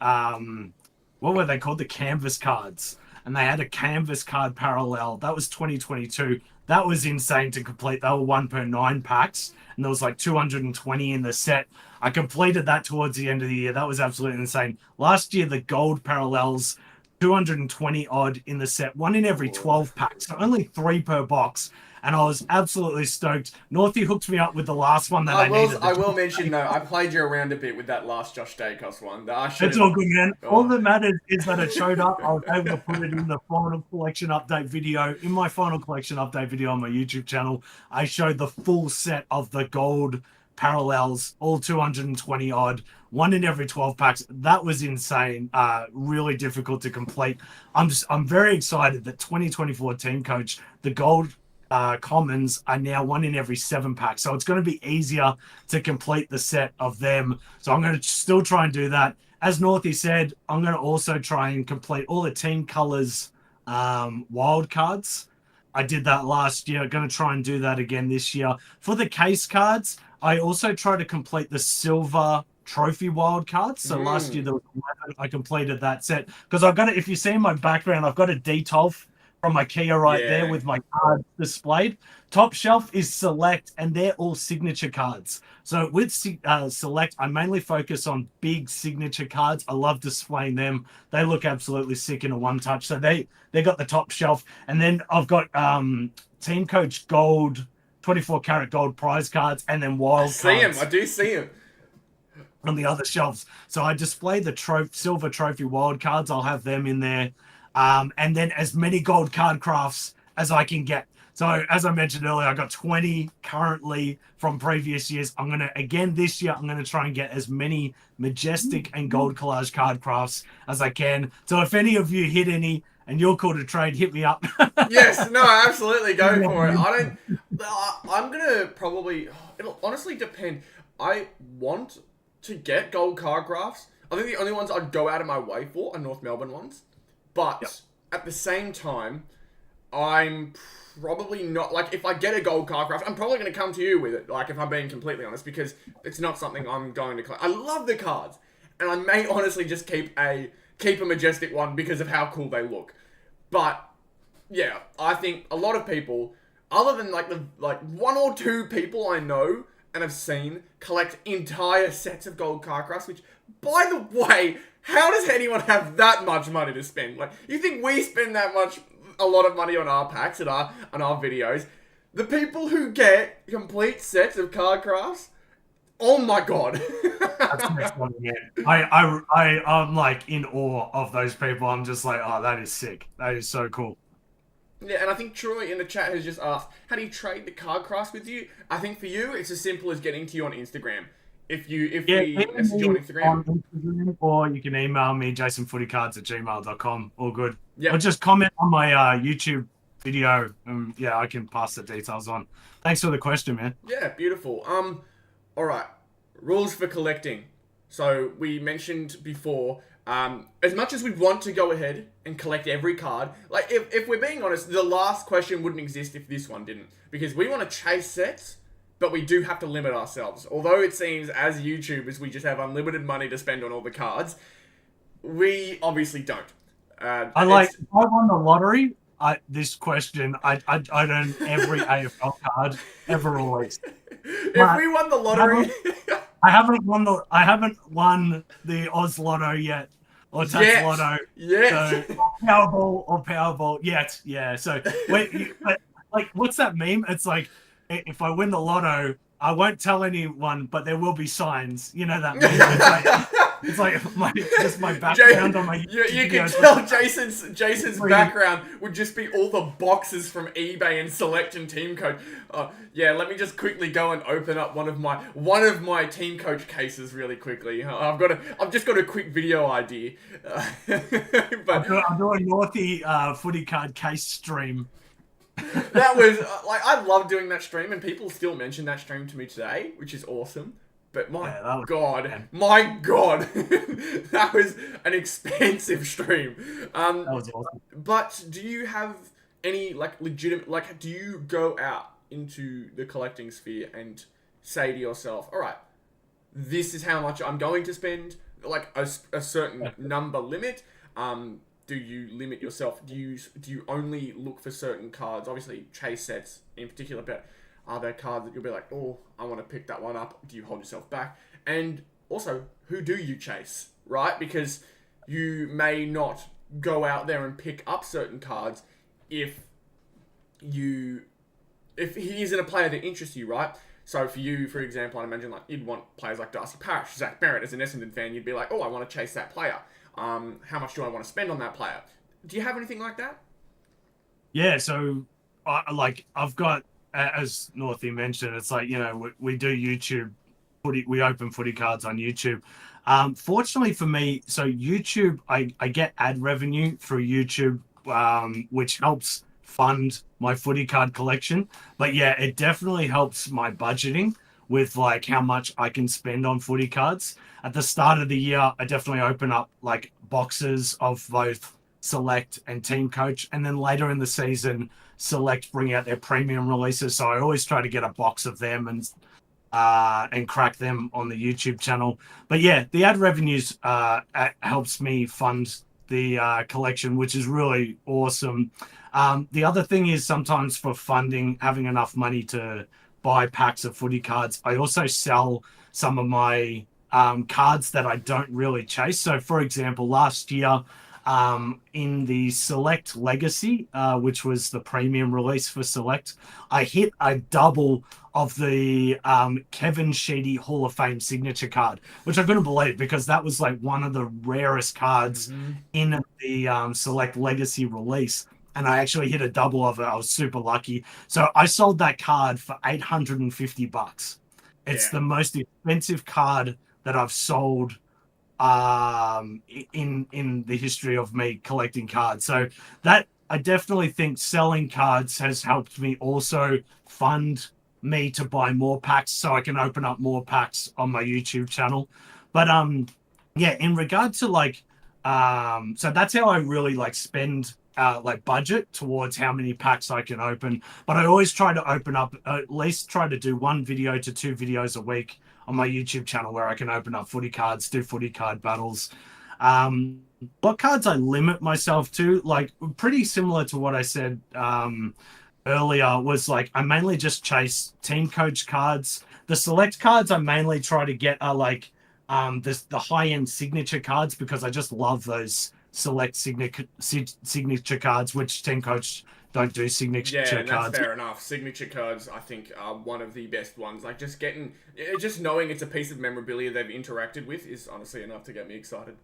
what were they called? The canvas cards. And they had a canvas card parallel. That was 2022. That was insane to complete. They were 1 per 9 packs. And there was like 220 in the set. I completed that towards the end of the year. That was absolutely insane. Last year, the gold parallels, 220 odd in the set. 1 in every 12 packs. So only 3 per box. And I was absolutely stoked. Northy hooked me up with the last one that I needed. I will mention, though, I played you around a bit with that last Josh Dacos one. It's all good, man. All that matters is that it showed up. I was able to put it in the final collection update video. In my final collection update video on my YouTube channel, I showed the full set of the gold parallels, all 220 odd, 1 in every 12 packs. That was insane. Really difficult to complete. I'm very excited that 2024 Teamcoach, the gold commons are now 1 in every 7 packs, so it's going to be easier to complete the set of them. So I'm going to still try and do that. As Northy said, I'm going to also try and complete all the team colors wild cards. I did that last year. Going to try and do that again this year. For the case cards, I also try to complete the silver trophy wild cards. So last year there was 11. I completed that set because I've got it. If you see in my background, I've got a Detolf from IKEA right there with my cards displayed. Top shelf is Select, and they're all signature cards. So with Select, I mainly focus on big signature cards. I love displaying them. They look absolutely sick in a one touch. So they got the top shelf, and then I've got Teamcoach Gold, 24 karat gold prize cards, and then wild cards. I do see them on the other shelves. So I display the silver trophy wild cards. I'll have them in there. And then as many gold card crafts as I can get. So as I mentioned earlier, I got 20 currently from previous years. This year, I'm going to try and get as many majestic and gold collage card crafts as I can. So if any of you hit any and you're called to trade, hit me up. Yes, no, absolutely, go for it. I'm going to probably, it'll honestly depend. I want to get gold card crafts. I think the only ones I'd go out of my way for are North Melbourne ones. But at the same time, I'm probably not, like, if I get a gold card craft, I'm probably going to come to you with it, like, if I'm being completely honest, because it's not something I'm going to collect. I love the cards, and I may honestly just keep a majestic one because of how cool they look. But, yeah, I think a lot of people, other than, like one or two people I know and have seen collect entire sets of gold card crafts, which, by the way, how does anyone have that much money to spend? Like, you think we spend a lot of money on our packs and our videos? The people who get complete sets of card crafts, oh my god. That's next one, yeah. I'm like in awe of those people. I'm just like, oh, that is sick. That is so cool. Yeah, and I think Troy in the chat has just asked, how do you trade the card crafts with you? I think for you, it's as simple as getting to you on Instagram. If we message you on Instagram. Or you can email me, jasonfootycards@gmail.com. All good. Yeah. Or just comment on my YouTube video. Yeah, I can pass the details on. Thanks for the question, man. Yeah, beautiful. All right. Rules for collecting. So we mentioned before, as much as we want to go ahead and collect every card, like if we're being honest, the last question wouldn't exist if this one didn't, because we want to chase sets, but we do have to limit ourselves. Although it seems as YouTubers we just have unlimited money to spend on all the cards, we obviously don't. If I won the lottery, this question, I'd own every AFL card ever released. If we won the lottery, I haven't won the Oz Lotto yet, or Touch Lotto. Yes. So, Powerball yet. Yeah. So what's that meme? It's like, if I win the lotto, I won't tell anyone, but there will be signs. You know that meme? It's like my background on my YouTube. You can tell Jason's background would just be all the boxes from eBay and Select and Teamcoach. Yeah, let me just quickly go and open up one of my Teamcoach cases really quickly. I've just got a quick video idea. But I'm doing Northy footy card case stream. That was I love doing that stream, and people still mention that stream to me today, which is awesome. But my god, that was an expensive stream. That was awesome. But do you have any legitimate, do you go out into the collecting sphere and say to yourself, all right, this is how much I'm going to spend, like a certain number limit? Do you limit yourself? Do you only look for certain cards? Obviously, chase sets in particular, but are there cards that you'll be like, oh, I want to pick that one up? Do you hold yourself back? And also, who do you chase, right? Because you may not go out there and pick up certain cards if he isn't a player that interests you, right? So for you, for example, I imagine you'd want players like Darcy Parish, Zach Barrett. As an Essendon fan, you'd be like, oh, I want to chase that player. How much do I want to spend on that player? Do you have anything like that? Yeah, so I've got, as Northy mentioned, it's like, we do YouTube we open footy cards on YouTube. Fortunately for me, so YouTube, I get ad revenue through YouTube, which helps fund my footy card collection. But yeah, it definitely helps my budgeting with how much I can spend on footy cards. At the start of the year, I definitely open up boxes of both Select and Teamcoach, and then later in the season, Select bring out their premium releases. So I always try to get a box of them and crack them on the YouTube channel. But yeah, the ad revenues helps me fund the collection, which is really awesome. The other thing is sometimes for funding, having enough money to buy packs of footy cards, I also sell some of my cards that I don't really chase. So, for example, last year in the Select Legacy, which was the premium release for Select, I hit a double of the Kevin Sheedy Hall of Fame signature card, which I couldn't believe because that was like one of the rarest cards in the Select Legacy release. And I actually hit a double of it. I was super lucky. So I sold that card for $850. It's the most expensive card that I've sold in the history of me collecting cards. So that I definitely think selling cards has helped me also fund me to buy more packs so I can open up more packs on my YouTube channel. But yeah, in regard to like so that's how I really like spend like budget towards how many packs I can open. But I always try to open up, at least try to do 1 video to 2 videos a week on my YouTube channel where I can open up footy cards, do footy card battles. What cards I limit myself to, like pretty similar to what I said earlier, was like I mainly just chase Teamcoach cards. The select cards I mainly try to get are like the high-end signature cards because I just love those select signature cards, which Teamcoach don't do signature cards. Yeah, and that's cards. fair enough. Signature cards, I think, are one of the best ones. Like, just knowing it's a piece of memorabilia they've interacted with is honestly enough to get me excited.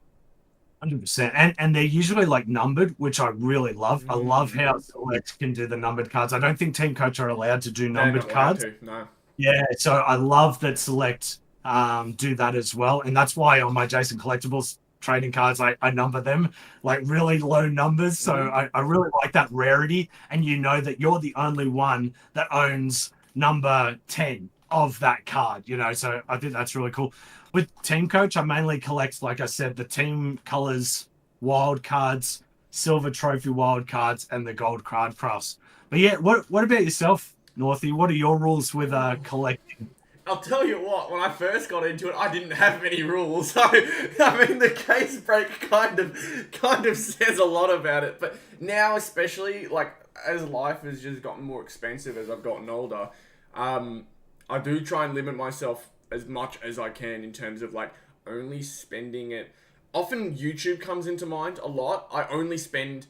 100%. And they're usually like numbered, which I really love. I love how Select can do the numbered cards. I don't think Teamcoach are allowed to do numbered cards. No. Yeah, so I love that Select do that as well. And that's why on my Jason Collectibles trading cards, I number them like really low numbers. So I really like that rarity. And you know that you're the only one that owns number 10 of that card, you know, so I think that's really cool. With Teamcoach, I mainly collect, like I said, the team colors, wild cards, silver trophy wild cards, and the gold card crafts. But yeah, what about yourself, Northy? What are your rules with collecting? I'll tell you what, when I first got into it, I didn't have many rules. So, I mean, the case break kind of says a lot about it. But now, especially, like, as life has just gotten more expensive as I've gotten older, I do try and limit myself as much as I can in terms of, like, only spending it. Often YouTube comes into mind a lot. I only spend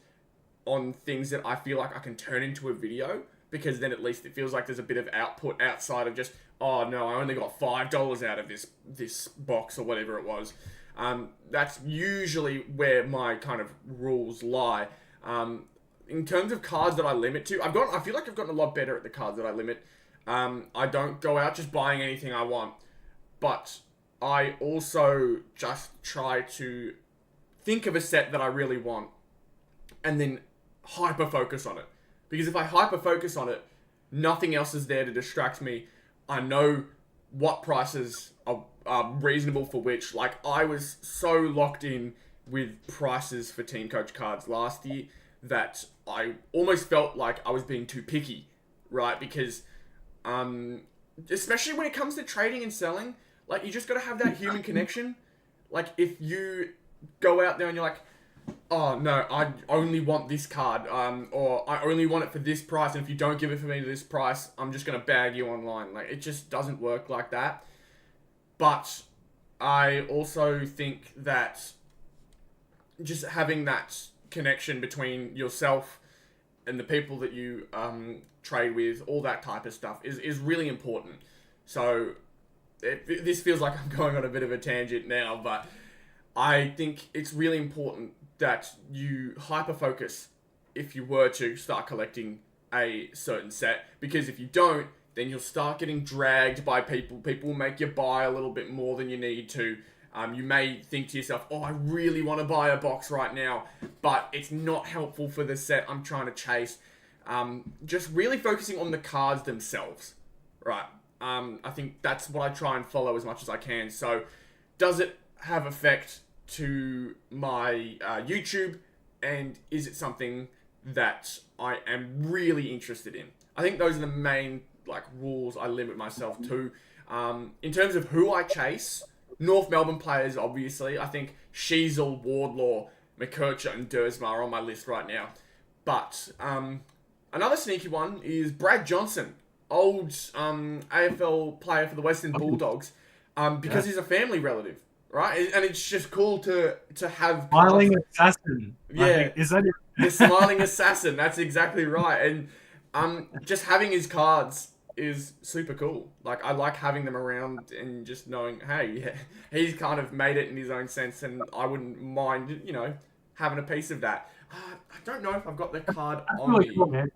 on things that I feel like I can turn into a video, because then at least it feels like there's a bit of output outside of just, oh no, I only got $5 out of this box or whatever it was. That's usually where my kind of rules lie. In terms of cards that I limit to, I feel like I've gotten a lot better at the cards that I limit. I don't go out just buying anything I want, but I also just try to think of a set that I really want and then hyper focus on it. Because if I hyper focus on it, nothing else is there to distract me. I know what prices are reasonable for which. Like, I was so locked in with prices for Teamcoach cards last year that I almost felt like I was being too picky, right? Because, especially when it comes to trading and selling, like, you just got to have that human connection. Like, if you go out there and you're like, oh no, I only want this card, or I only want it for this price, and if you don't give it for me to this price, I'm just going to bag you online. Like, it just doesn't work like that. But I also think that just having that connection between yourself and the people that you trade with, all that type of stuff, is really important. So this feels like I'm going on a bit of a tangent now, but I think it's really important that you hyper-focus if you were to start collecting a certain set. Because if you don't, then you'll start getting dragged by people. People will make you buy a little bit more than you need to. You may think to yourself, oh, I really want to buy a box right now, but it's not helpful for the set I'm trying to chase. Just really focusing on the cards themselves, right? I think that's what I try and follow as much as I can. So, does it have effect to my YouTube, and is it something that I am really interested in? I think those are the main rules I limit myself to. In terms of who I chase, North Melbourne players, obviously. I think Sheasel, Wardlaw, McKercher and Dersma are on my list right now. But another sneaky one is Brad Johnson, old AFL player for the Western Bulldogs, because he's a family relative, right? And it's just cool to have Smiling assassin. Yeah, is that it? the smiling assassin. That's exactly right. And just having his cards is super cool. Like, I like having them around and just knowing, hey, he's kind of made it in his own sense, and I wouldn't mind, having a piece of that. I don't know if I've got the card on Really me. cool, man.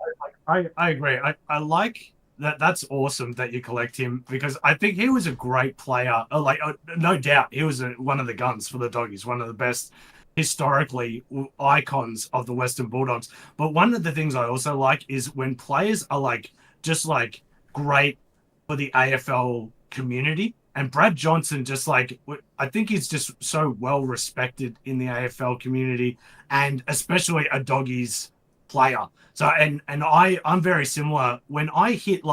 I agree. I like that. That's awesome that you collect him, because I think he was a great player. No doubt, he was one of the guns for the Doggies, one of the best historically icons of the Western Bulldogs. But one of the things I also like is when players are just great for the AFL community. And Brad Johnson, I think he's just so well respected in the AFL community, and especially a Doggies player. So, and I'm very similar. When I hit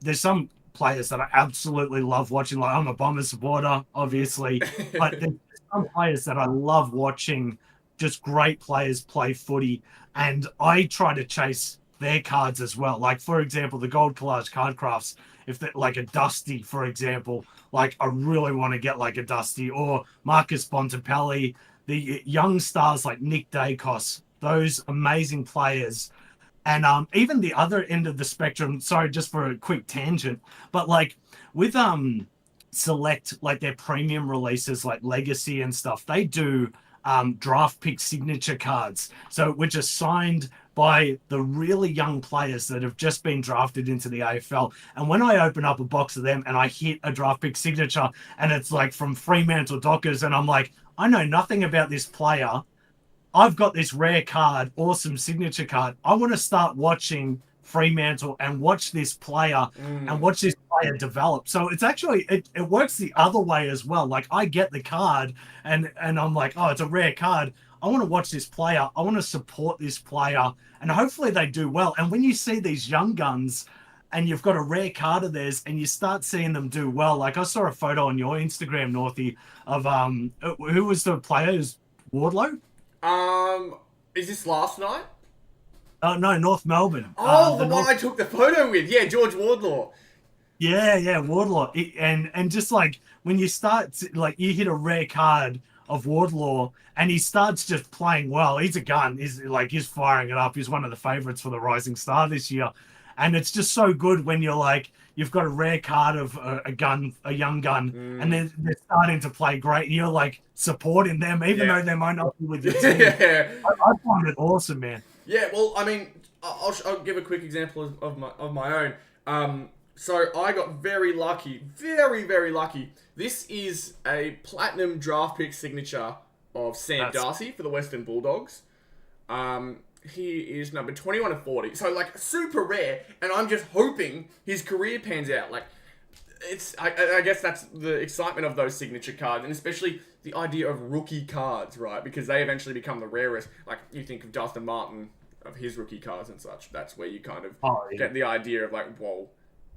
there's some players that I absolutely love watching. Like, I'm a Bombers supporter, obviously, but there's some players that I love watching, just great players play footy, and I try to chase their cards as well. Like, for example, the Gold Collage card crafts, if they're like a Dusty, for example, like I really want to get like a Dusty, or Marcus Bontempelli, the young stars like Nick Dacos, those amazing players. And even the other end of the spectrum, sorry, just for a quick tangent, but like with Select, like their premium releases like Legacy and stuff, they do draft pick signature cards, so which are signed by the really young players that have just been drafted into the AFL. And when I open up a box of them and I hit a draft pick signature and it's like from Fremantle Dockers, and I'm like, I know nothing about this player, I've got this rare card, awesome signature card, I want to start watching Fremantle and watch this player and watch this player develop. So it's actually, it works the other way as well. Like, I get the card and I'm like, oh, it's a rare card, I want to watch this player, I want to support this player, and hopefully they do well. And when you see these young guns and you've got a rare card of theirs and you start seeing them do well, like I saw a photo on your Instagram, Northy, of who was the player? Who's Wardlow? Is this last night? No, North Melbourne. Oh, the one I took the photo with. Yeah, George Wardlaw. Yeah, Wardlaw. And just like when you start, like you hit a rare card of Wardlaw and he starts just playing well. He's a gun. He's firing it up. He's one of the favorites for the Rising Star this year. And it's just so good when you're like, you've got a rare card of a young gun, and they're starting to play great, and you're like supporting them, even though they might not be with your team. I find it awesome, man. Yeah, well, I mean, I'll give a quick example of my own. So I got very lucky, very, very lucky. This is a platinum draft pick signature of Sam Darcy for the Western Bulldogs. He is number 21 of 40. So, like, super rare. And I'm just hoping his career pans out. Like, I guess that's the excitement of those signature cards. And especially the idea of rookie cards, right? Because they eventually become the rarest. Like, you think of Dustin Martin, of his rookie cards and such. That's where you kind of get the idea of, like, whoa,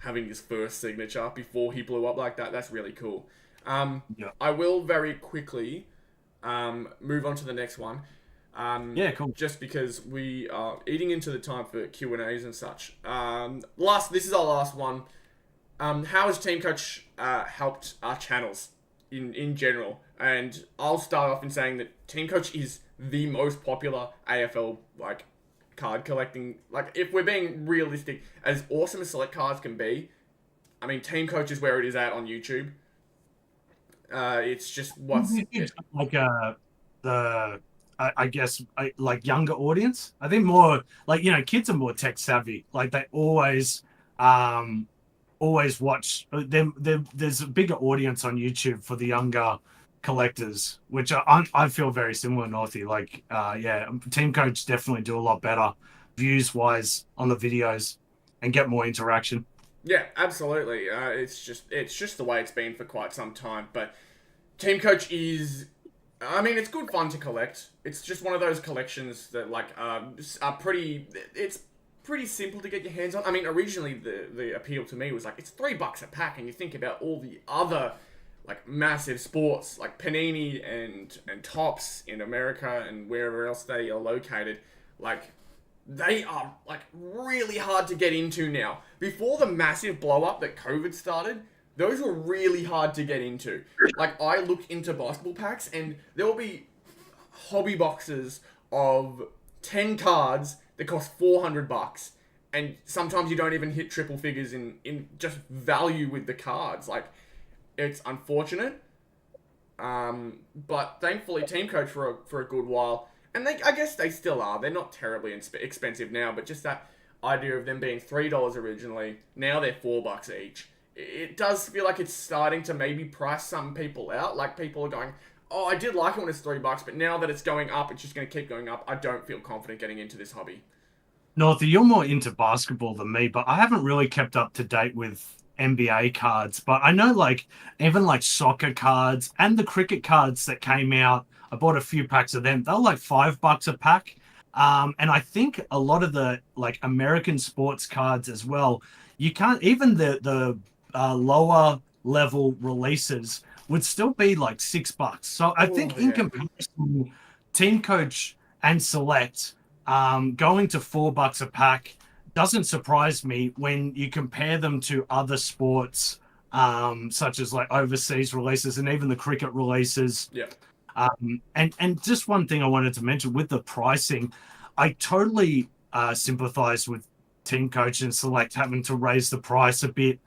having his first signature before he blew up like that. That's really cool. I will very quickly move on to the next one. Cool. Just because we are eating into the time for Q&As and such. This is our last one. How has Teamcoach helped our channels in general? And I'll start off in saying that Teamcoach is the most popular AFL card collecting. Like, if we're being realistic, as awesome as Select cards can be, I mean, Teamcoach is where it is at on YouTube. It's just what's I guess like younger audience. I think more like, kids are more tech savvy. Like, they always watch them. There's a bigger audience on YouTube for the younger collectors, which I feel very similar, Northy. Like, Teamcoach definitely do a lot better views wise on the videos and get more interaction. Yeah, absolutely. It's just the way it's been for quite some time. But Teamcoach is, I mean, it's good fun to collect. It's just one of those collections that are pretty. It's pretty simple to get your hands on. I mean, originally the appeal to me was like, it's $3 a pack, and you think about all the other like massive sports like Panini and Topps in America and wherever else they are located, like they are like really hard to get into now. Before the massive blow up that COVID started, those were really hard to get into. Like I look into basketball packs and there will be hobby boxes of 10 cards that cost $400, and sometimes you don't even hit triple figures in just value with the cards. Like it's unfortunate, but thankfully Teamcoach for a good while, and I guess they still are. They're not terribly expensive now, but just that idea of them being $3 originally, now they're $4 each. It does feel like it's starting to maybe price some people out. Like people are going, oh, I did like it when it's $3, but now that it's going up, it's just going to keep going up. I don't feel confident getting into this hobby. Northy, you're more into basketball than me, but I haven't really kept up to date with NBA cards. But I know like even like soccer cards and the cricket cards that came out. I bought a few packs of them. They're like $5 a pack. And I think a lot of the like American sports cards as well. You can't even the lower level releases would still be like $6. So I think in comparison, Teamcoach and Select going to $4 a pack doesn't surprise me when you compare them to other sports, such as like overseas releases and even the cricket releases. Yeah. And just one thing I wanted to mention with the pricing, I totally sympathize with Teamcoach and Select having to raise the price a bit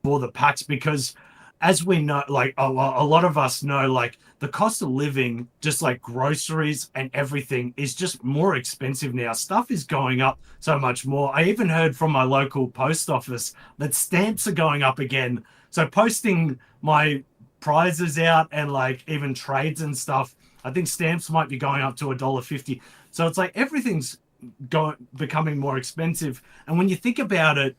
for the packs, because as we know, like a lot of us know, like the cost of living, just like groceries and everything, is just more expensive now. Stuff is going up so much more. I even heard from my local post office that stamps are going up again. So posting my prizes out and like even trades and stuff, I think stamps might be going up to $1.50. So it's like everything's becoming more expensive. And when you think about it,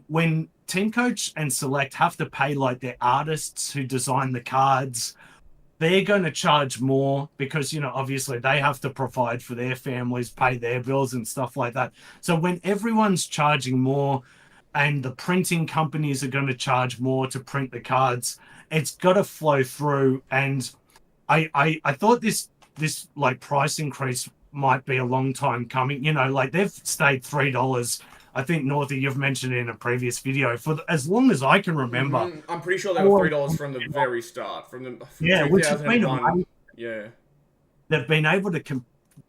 when Teamcoach and Select have to pay like their artists who design the cards, they're going to charge more because, you know, obviously they have to provide for their families, pay their bills and stuff like that. So when everyone's charging more and the printing companies are going to charge more to print the cards, it's got to flow through. And I thought this like price increase might be a long time coming. You know, like they've stayed $3. I think, Northy, you've mentioned in a previous video, for as long as I can remember. Mm-hmm. I'm pretty sure they were $3 from the very start, from 2001. Which has been amazing. Yeah. They've been able to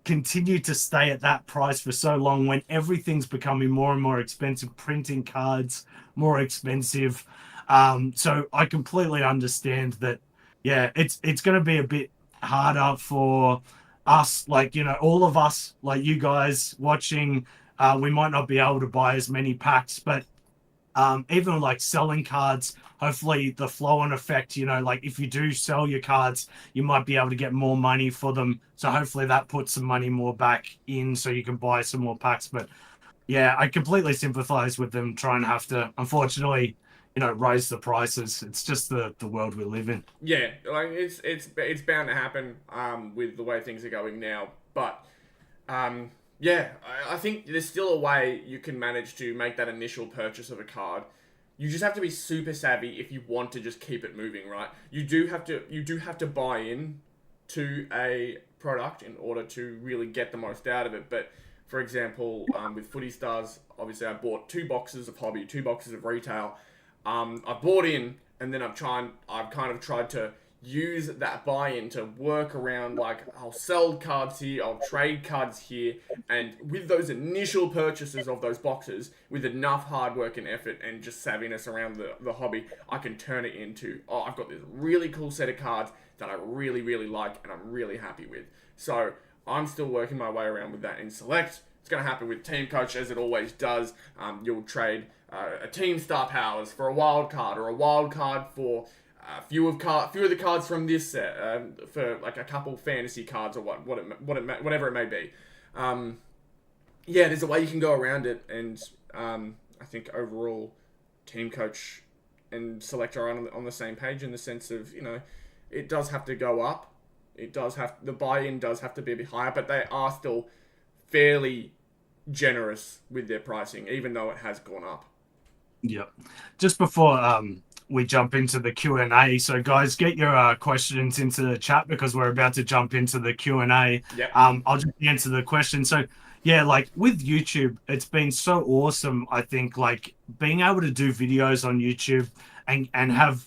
continue to stay at that price for so long when everything's becoming more and more expensive, printing cards more expensive. So I completely understand that. Yeah, it's going to be a bit harder for us, like, you know, all of us, like you guys watching. We might not be able to buy as many packs, but even like selling cards, hopefully the flow and effect, you know, like if you do sell your cards, you might be able to get more money for them. So hopefully that puts some money more back in so you can buy some more packs. But yeah, I completely sympathize with them trying to have to, unfortunately, you know, raise the prices. It's just the world we live in. Yeah, like it's bound to happen with the way things are going now. But yeah, I think there's still a way you can manage to make that initial purchase of a card. You just have to be super savvy if you want to just keep it moving, right? You do have to buy in to a product in order to really get the most out of it. But for example, with Footy Stars, obviously I bought 2 boxes of hobby, 2 boxes of retail. I bought in, and then I've kind of tried to use that buy-in to work around, like, I'll sell cards here, I'll trade cards here, and with those initial purchases of those boxes, with enough hard work and effort and just savviness around the hobby, I can turn it into, oh, I've got this really cool set of cards that I really, really like and I'm really happy with. So I'm still working my way around with that in Select. It's going to happen with Teamcoach, as it always does. You'll trade a Team Star Powers for a wild card, or a wild card for a few of the cards from this set, for like a couple fantasy cards, or whatever it may be. Yeah, there's a way you can go around it, and I think overall, Teamcoach and Select are on the same page in the sense of, you know, it does have to go up. The buy-in does have to be a bit higher, but they are still fairly generous with their pricing, even though it has gone up. Yep. Just before we jump into the Q&A. So guys, get your questions into the chat because we're about to jump into the Q&A. Yep. I'll just answer the question. So yeah, like with YouTube, it's been so awesome. I think like being able to do videos on YouTube and have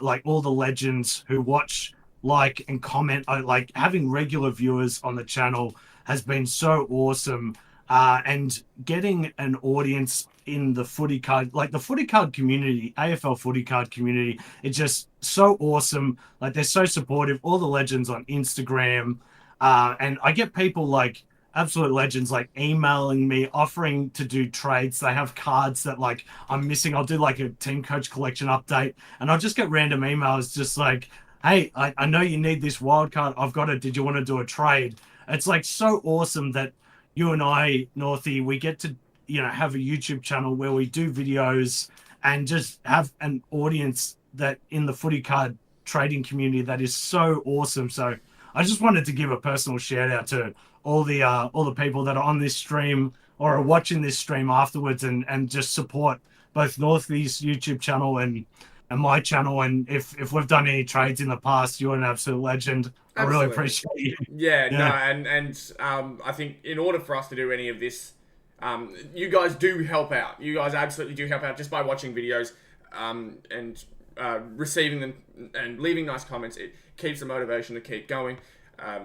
like all the legends who watch, like, and comment, like having regular viewers on the channel has been so awesome. And getting an audience in the footy card, like the footy card community, AFL footy card community, it's just so awesome. Like they're so supportive. All the legends on Instagram, and I get people like absolute legends like emailing me offering to do trades. They have cards that like I'm missing. I'll do like a Teamcoach collection update, and I'll just get random emails just like, hey, I know you need this wild card. I've got it. Did you want to do a trade? It's like so awesome that you and I, Northy, we get to, have a YouTube channel where we do videos and just have an audience that in the footy card trading community that is so awesome. So I just wanted to give a personal shout out to all the people that are on this stream or are watching this stream afterwards and just support both Northy's YouTube channel and my channel. And if we've done any trades in the past, you're an absolute legend. Absolutely. I really appreciate you. Yeah, no, and I think in order for us to do any of this, you guys do help out. You guys absolutely do help out just by watching videos, and receiving them and leaving nice comments. It keeps the motivation to keep going.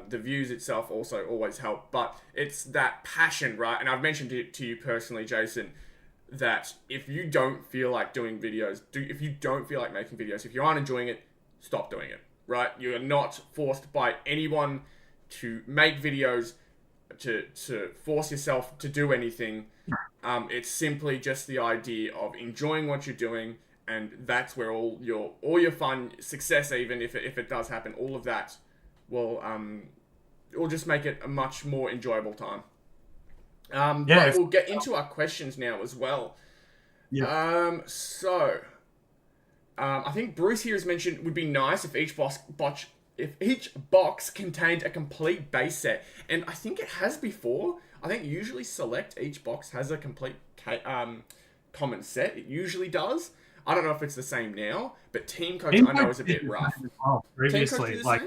The views itself also always help, but it's that passion, right? And I've mentioned it to you personally, Jason, that if you don't feel like doing videos, if you don't feel like making videos, if you aren't enjoying it, stop doing it, right? You are not forced by anyone to make videos, to force yourself to do anything. It's simply just the idea of enjoying what you're doing, and that's where all your fun, success, even if it does happen, all of that will just make it a much more enjoyable time. But we'll get into our questions now as well. Yeah. I think Bruce here has mentioned it would be nice if each box contained a complete base set, and I think it has before. I think usually Select each box has a complete common set. It usually does. I don't know if it's the same now, but Teamcoach I know is a bit rough. Previously, like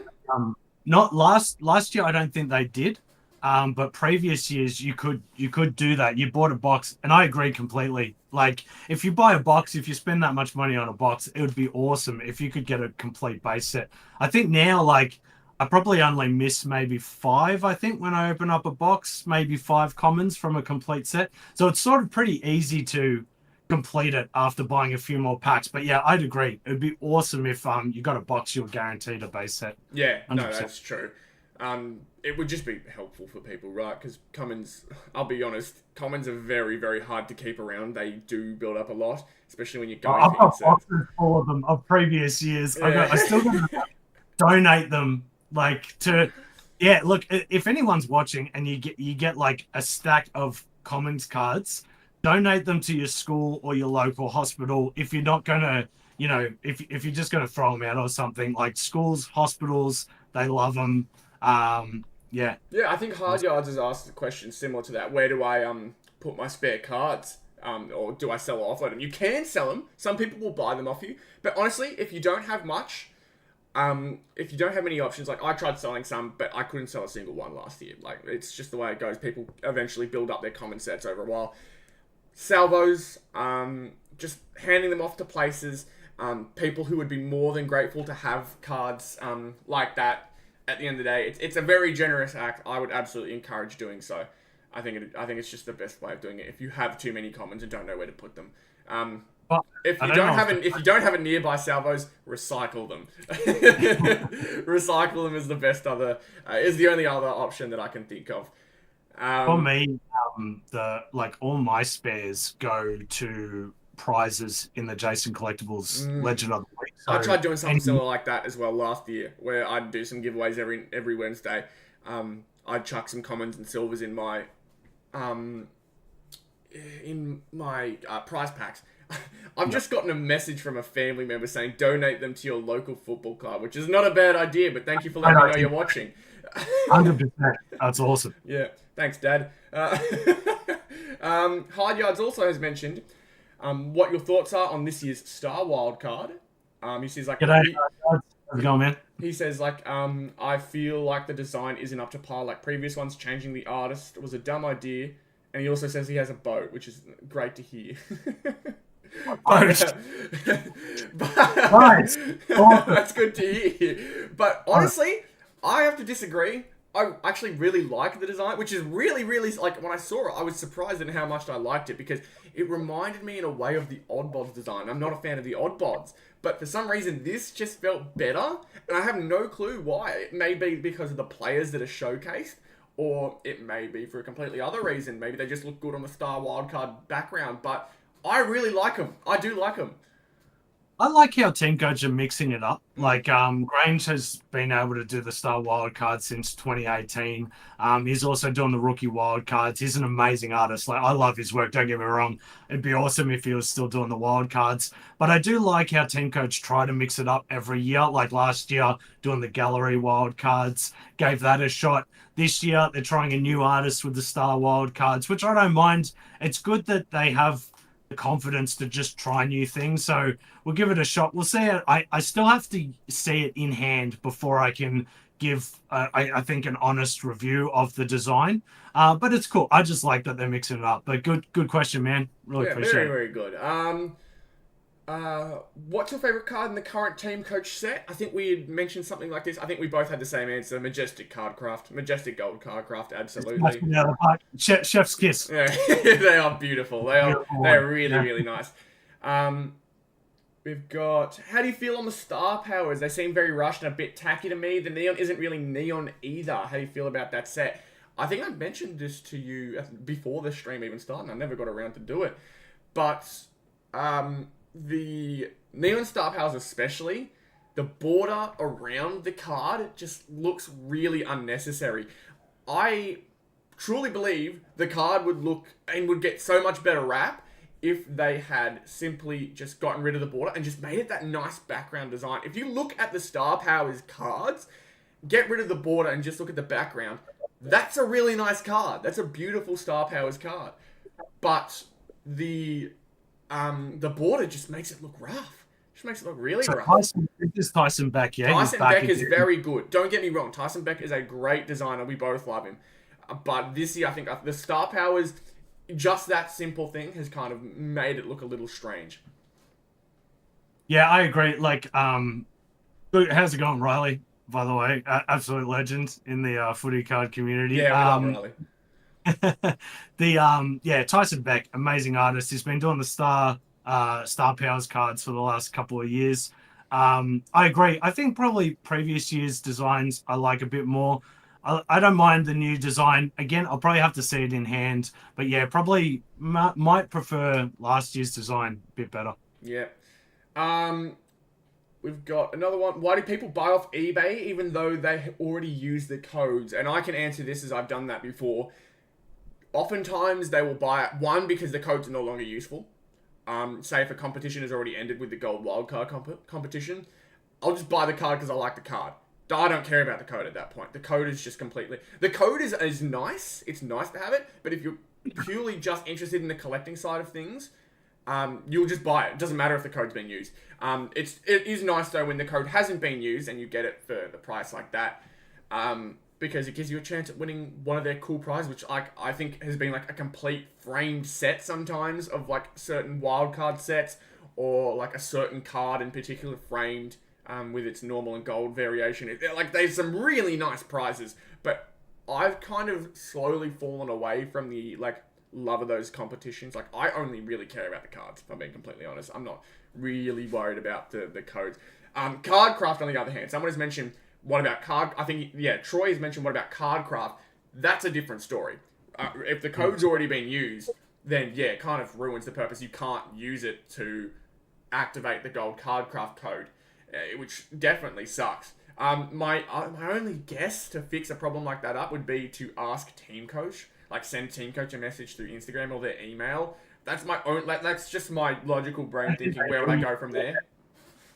not last year, I don't think they did. But previous years you could do that. You bought a box, and I agree completely. Like if you buy a box, if you spend that much money on a box, it would be awesome if you could get a complete base set. I think now, like, I probably only miss maybe 5, I think, when I open up a box, maybe 5 commons from a complete set. So it's sort of pretty easy to complete it after buying a few more packs. But yeah, I'd agree. It'd be awesome if you got a box, you're guaranteed a base set. Yeah, 100%. No, that's true. It would just be helpful for people, right? Because commons, I'll be honest, commons are very, very hard to keep around. They do build up a lot, especially when you're going. I've got boxes full of them of previous years. Yeah. I still got to donate them, like to. Yeah, look, if anyone's watching and you get like a stack of commons cards, donate them to your school or your local hospital. If you're not gonna, if you're just gonna throw them out or something, like schools, hospitals, they love them. Yeah, I think Hard Yards has asked a question similar to that. Where do I put my spare cards? Or do I sell or offload them? You can sell them. Some people will buy them off you. But honestly, if you don't have much, if you don't have many options, like I tried selling some, but I couldn't sell a single one last year. Like, it's just the way it goes. People eventually build up their common sets over a while. Salvos, just handing them off to places, people who would be more than grateful to have cards like that. At the end of the day, it's a very generous act. I would absolutely encourage doing so. I think it's just the best way of doing it. If you have too many commons and don't know where to put them, if you don't have a nearby salvos, recycle them. Recycle them is the best is the only other option that I can think of. For me, all my spares go to prizes in the Jason Collectibles Legend of the Week. So I tried doing something similar like that as well last year, where I'd do some giveaways every Wednesday. I'd chuck some commons and silvers in my prize packs. I've just gotten a message from a family member saying donate them to your local football club, which is not a bad idea, but thank you for letting me know you're watching. 100%. That's awesome. Yeah, thanks, Dad. Hard Yards also has mentioned what your thoughts are on this year's Star Wildcard He says like G'day, how's it going, man? he says like I feel like the design isn't up to par like previous ones. Changing the artist was a dumb idea, and he also says he has a boat, which is great to hear. Boat. But Nice. Awesome. that's good to hear. But honestly, I have to disagree. I actually really like the design, which is really, really like when I saw it, I was surprised at how much I liked it because it reminded me in a way of the Oddbods design. I'm not a fan of the Oddbods, but for some reason this just felt better, and I have no clue why. It may be because of the players that are showcased, or it may be for a completely other reason. Maybe they just look good on the Star Wildcard background, but I really like them. I do like them. I like how Teamcoach are mixing it up. Like Grange has been able to do the Star Wildcard since 2018. He's also doing the rookie wildcards. He's an amazing artist. Like I love his work. Don't get me wrong. It'd be awesome if he was still doing the wildcards. But I do like how Teamcoach try to mix it up every year. Like last year, doing the gallery wildcards, gave that a shot. This year, they're trying a new artist with the Star Wildcards, which I don't mind. It's good that they have the confidence to just try new things. So we'll give it a shot. We'll see it. I still have to see it in hand before I can give, I think, an honest review of the design. But it's cool. I just like that they're mixing it up. But good question, man. Really appreciate very, it. very good. What's your favorite card in the current Teamcoach set? I think we had mentioned something like this. I think we both had the same answer. Majestic Cardcraft. Majestic Gold Cardcraft, absolutely. Chef's kiss. Yeah, they are beautiful. They're really, really nice. We've got... How do you feel on the star powers? They seem very rushed and a bit tacky to me. The neon isn't really neon either. How do you feel about that set? I think I mentioned this to you before the stream even started. I never got around to do it. But... the neon star powers especially, the border around the card just looks really unnecessary. I truly believe the card would look and would get so much better rap if they had simply just gotten rid of the border and just made it that nice background design. If you look at the star powers cards, get rid of the border and just look at the background, that's a really nice card. That's a beautiful star powers card. But the border just makes it look rough. Just makes it look really rough. Tyson Beck, yeah. Tyson Beck is very good. Don't get me wrong. Tyson Beck is a great designer. We both love him. But this year, I think the star powers, just that simple thing has kind of made it look a little strange. Yeah, I agree. Like, how's it going, Riley? By the way, absolute legend in the footy card community. Yeah, we love Riley. Tyson Beck, amazing artist. He's been doing the Star Powers cards for the last couple of years. I agree. I think probably previous year's designs I like a bit more. I don't mind the new design. Again, I'll probably have to see it in hand. But yeah, probably might prefer last year's design a bit better. Yeah. We've got another one. Why do people buy off eBay even though they already use the codes? And I can answer this as I've done that before. Oftentimes they will buy it, one, because the codes are no longer useful. Say if a competition has already ended with the gold wildcard competition, I'll just buy the card because I like the card. I don't care about the code at that point. The code is just completely... The code is nice. It's nice to have it. But if you're purely just interested in the collecting side of things, you'll just buy it. It doesn't matter if the code's been used. It is nice, though, when the code hasn't been used and you get it for the price like that. Because it gives you a chance at winning one of their cool prizes, which I think has been like a complete framed set sometimes of like certain wildcard sets, or like a certain card in particular framed with its normal and gold variation. Like there's some really nice prizes, but I've kind of slowly fallen away from the like love of those competitions. Like I only really care about the cards, if I'm being completely honest. I'm not really worried about the codes. Cardcraft on the other hand, someone has mentioned, what about card? I think, Troy has mentioned, what about Cardcraft? That's a different story. If the code's already been used, then yeah, it kind of ruins the purpose. You can't use it to activate the gold Cardcraft code, which definitely sucks. My only guess to fix a problem like that up would be to ask Teamcoach, like send Teamcoach a message through Instagram or their email. That's my own. That's just my logical brain thinking. Where would I go from there?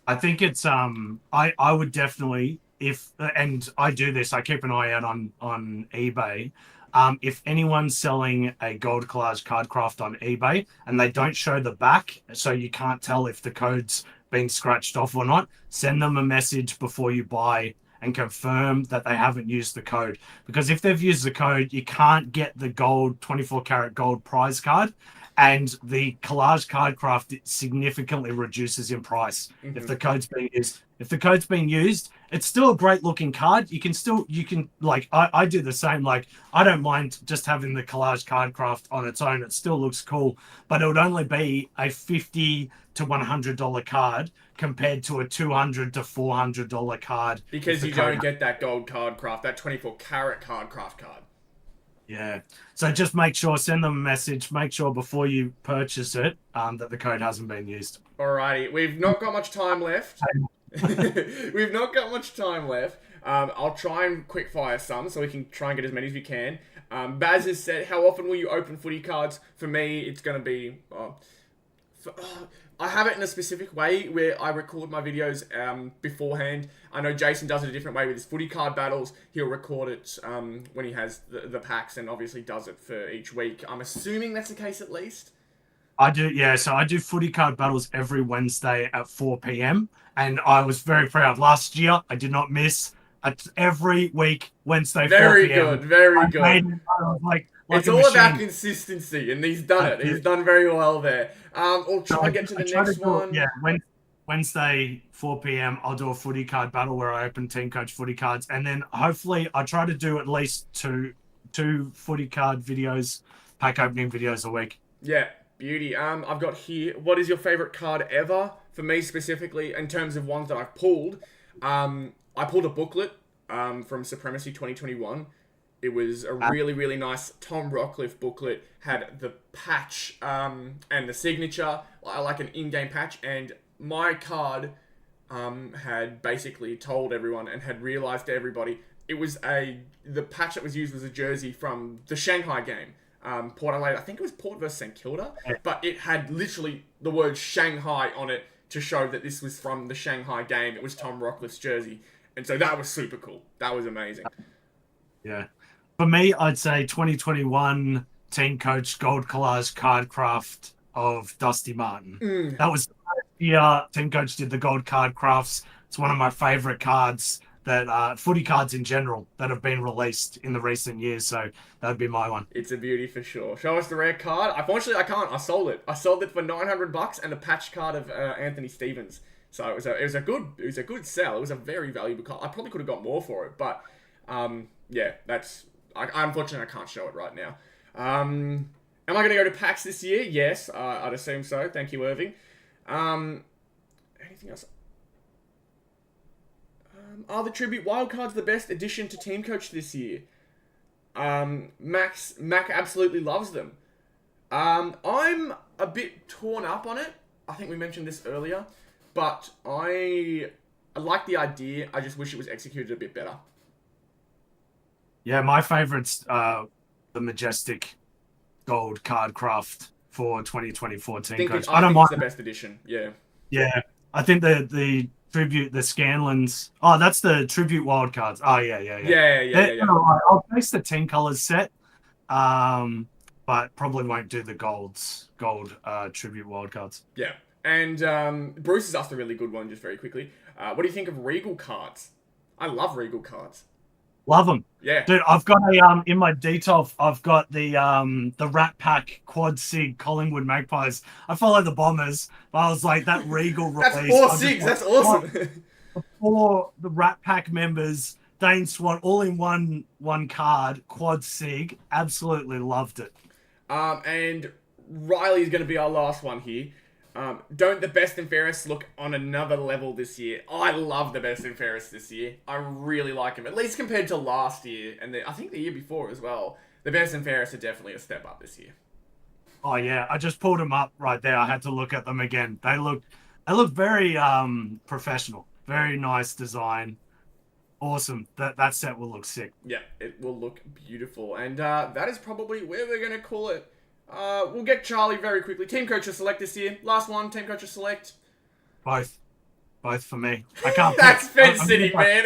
I think it's I would definitely, and I do this, I keep an eye out on eBay. If anyone's selling a gold collage cardcraft on eBay and they don't show the back, so you can't tell if the code's been scratched off or not, send them a message before you buy and confirm that they haven't used the code. Because if they've used the code, you can't get the gold 24 karat gold prize card, and the collage card craft significantly reduces in price if the code's being used. If the code's being used, it's still a great looking card. You can like, I do the same. Like, I don't mind just having the collage card craft on its own. It still looks cool, but it would only be a $50 to $100 card compared to a $200 to $400 card. Because you don't get that gold card craft, that 24 karat card craft card. Yeah. So just make sure, send them a message, make sure before you purchase it that the code hasn't been used. Alrighty, we've not got much time left. We've not got much time left. I'll try and quick fire some so we can try and get as many as we can. Baz has said, how often will you open footy cards? For me, it's going to be... I have it in a specific way where I record my videos beforehand. I know Jason does it a different way with his footy card battles. He'll record it when he has the packs and obviously does it for each week. I'm assuming that's the case at least. I do, yeah. So I do footy card battles every Wednesday at 4 p.m. And I was very proud. Last year, I did not miss every week, Wednesday, 4 p.m. Very good, very good. I was like it's all about consistency, and he's done it. He's done very well there. We'll try and get to the next one. Yeah, Wednesday, 4 p.m., I'll do a footy card battle where I open Teamcoach footy cards. And then hopefully I try to do at least two footy card videos, pack opening videos a week. Yeah, beauty. I've got here, what is your favorite card ever? For me specifically, in terms of ones that I've pulled, I pulled a booklet from Supremacy 2021. It was a really, really nice Tom Rockcliffe booklet. Had the patch and the signature, like an in-game patch. And my card had basically told everyone and had realised to everybody it was the patch that was used was a jersey from the Shanghai game. Port Adelaide, I think it was Port versus St Kilda. But it had literally the word Shanghai on it to show that this was from the Shanghai game. It was Tom Rockcliffe's jersey. And so that was super cool. That was amazing. Yeah. For me, I'd say 2021 Teamcoach Gold Collage Card Craft of Dusty Martin. That was the first year Teamcoach did the gold card crafts. It's one of my favourite cards that footy cards in general that have been released in the recent years. So that would be my one. It's a beauty for sure. Show us the rare card. Unfortunately, I can't. I sold it. I sold it for $900 and a patch card of Anthony Stevens. So it was a good sell. It was a very valuable card. I probably could have got more for it, but yeah, that's. Unfortunately, I can't show it right now. Am I going to go to PAX this year? Yes, I'd assume so. Thank you, Irving. Anything else? Are the Tribute Wildcards the best addition to Teamcoach this year? Mac absolutely loves them. I'm a bit torn up on it. I think we mentioned this earlier. But I like the idea. I just wish it was executed a bit better. Yeah, my favourite's the Majestic Gold Card Craft for 2024 Teamcoach. I don't mind. It's the best edition. Yeah. Yeah, I think the tribute, the Scanlands. Oh, that's the tribute wildcards. Oh, yeah. I'll place the 10 colours set, but probably won't do the gold tribute wildcards. Yeah, and Bruce has asked a really good one just very quickly. What do you think of Regal cards? I love Regal cards. Love them. Yeah. Dude, I've got in my detail, I've got the Rat Pack Quad Sig Collingwood Magpies. I follow the Bombers, but I was like, that Regal release. That's 4 Sigs, that's awesome. For the Rat Pack members, Dane Swan, all in one card, Quad Sig. Absolutely loved it. And Riley's going to be our last one here. Don't the Best and Fairest look on another level this year? I love the Best and Fairest this year. I really like them, at least compared to last year, and I think the year before as well. The Best and Fairest are definitely a step up this year. Oh yeah, I just pulled them up right there. I had to look at them again. They look very professional. Very nice design. Awesome. That set will look sick. Yeah, it will look beautiful, and that is probably where we're gonna call it. We'll get Charlie very quickly. Teamcoach or Select this year. Last one, Teamcoach or Select. Both for me. I can't. That's fence sitting, man.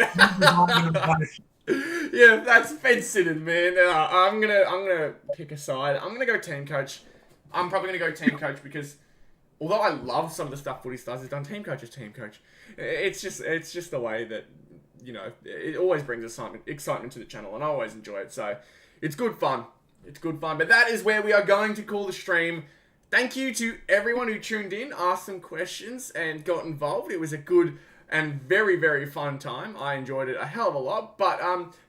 Yeah, that's fence sitting, man. I'm gonna pick a side. I'm gonna go Teamcoach. I'm probably gonna go Teamcoach because although I love some of the stuff Footy Stars has done, Team Coach is Team Coach. It's just the way that, you know, it always brings excitement to the channel, and I always enjoy it. So it's good fun. It's good fun. But that is where we are going to call the stream. Thank you to everyone who tuned in, asked some questions, and got involved. It was a good and very, very fun time. I enjoyed it a hell of a lot. But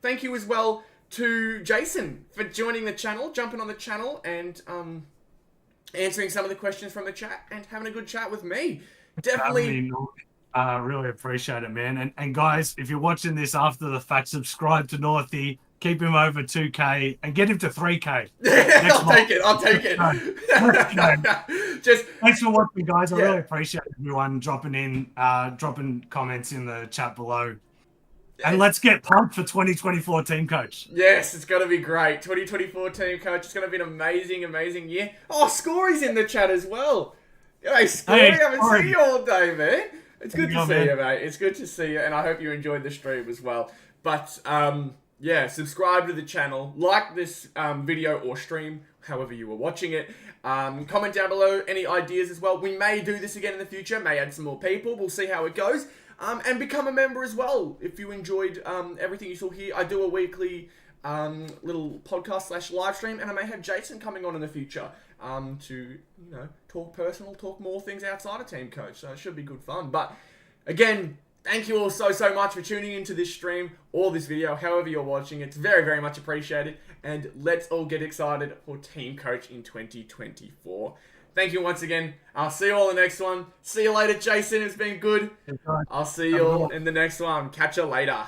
thank you as well to Jason for joining the channel, jumping on the channel, and answering some of the questions from the chat and having a good chat with me. Definitely. Really appreciate it, man. And guys, if you're watching this after the fact, subscribe to Northy. Keep him over 2K and get him to 3K. I'll take it. Just thanks for watching, guys. I really appreciate everyone dropping comments in the chat below. And let's get pumped for 2024 Team Coach. Yes, it's going to be great. 2024 Team Coach. It's going to be an amazing, amazing year. Oh, Scory's in the chat as well. Hey, Scory, I haven't seen you all day, man. It's good to see you, mate. It's good to see you, and I hope you enjoyed the stream as well. But, yeah, subscribe to the channel, like this video or stream, however you were watching it. Comment down below any ideas as well. We may do this again in the future, may add some more people. We'll see how it goes. And become a member as well if you enjoyed everything you saw here. I do a weekly little podcast / live stream, and I may have Jason coming on in the future to, you know, talk more things outside of Team Coach. So it should be good fun. But again, thank you all so much for tuning into this stream or this video, however you're watching. It's very, very much appreciated. And let's all get excited for Team Coach in 2024. Thank you once again. I'll see you all in the next one. See you later, Jason. It's been good. I'll see you all in the next one. Catch you later.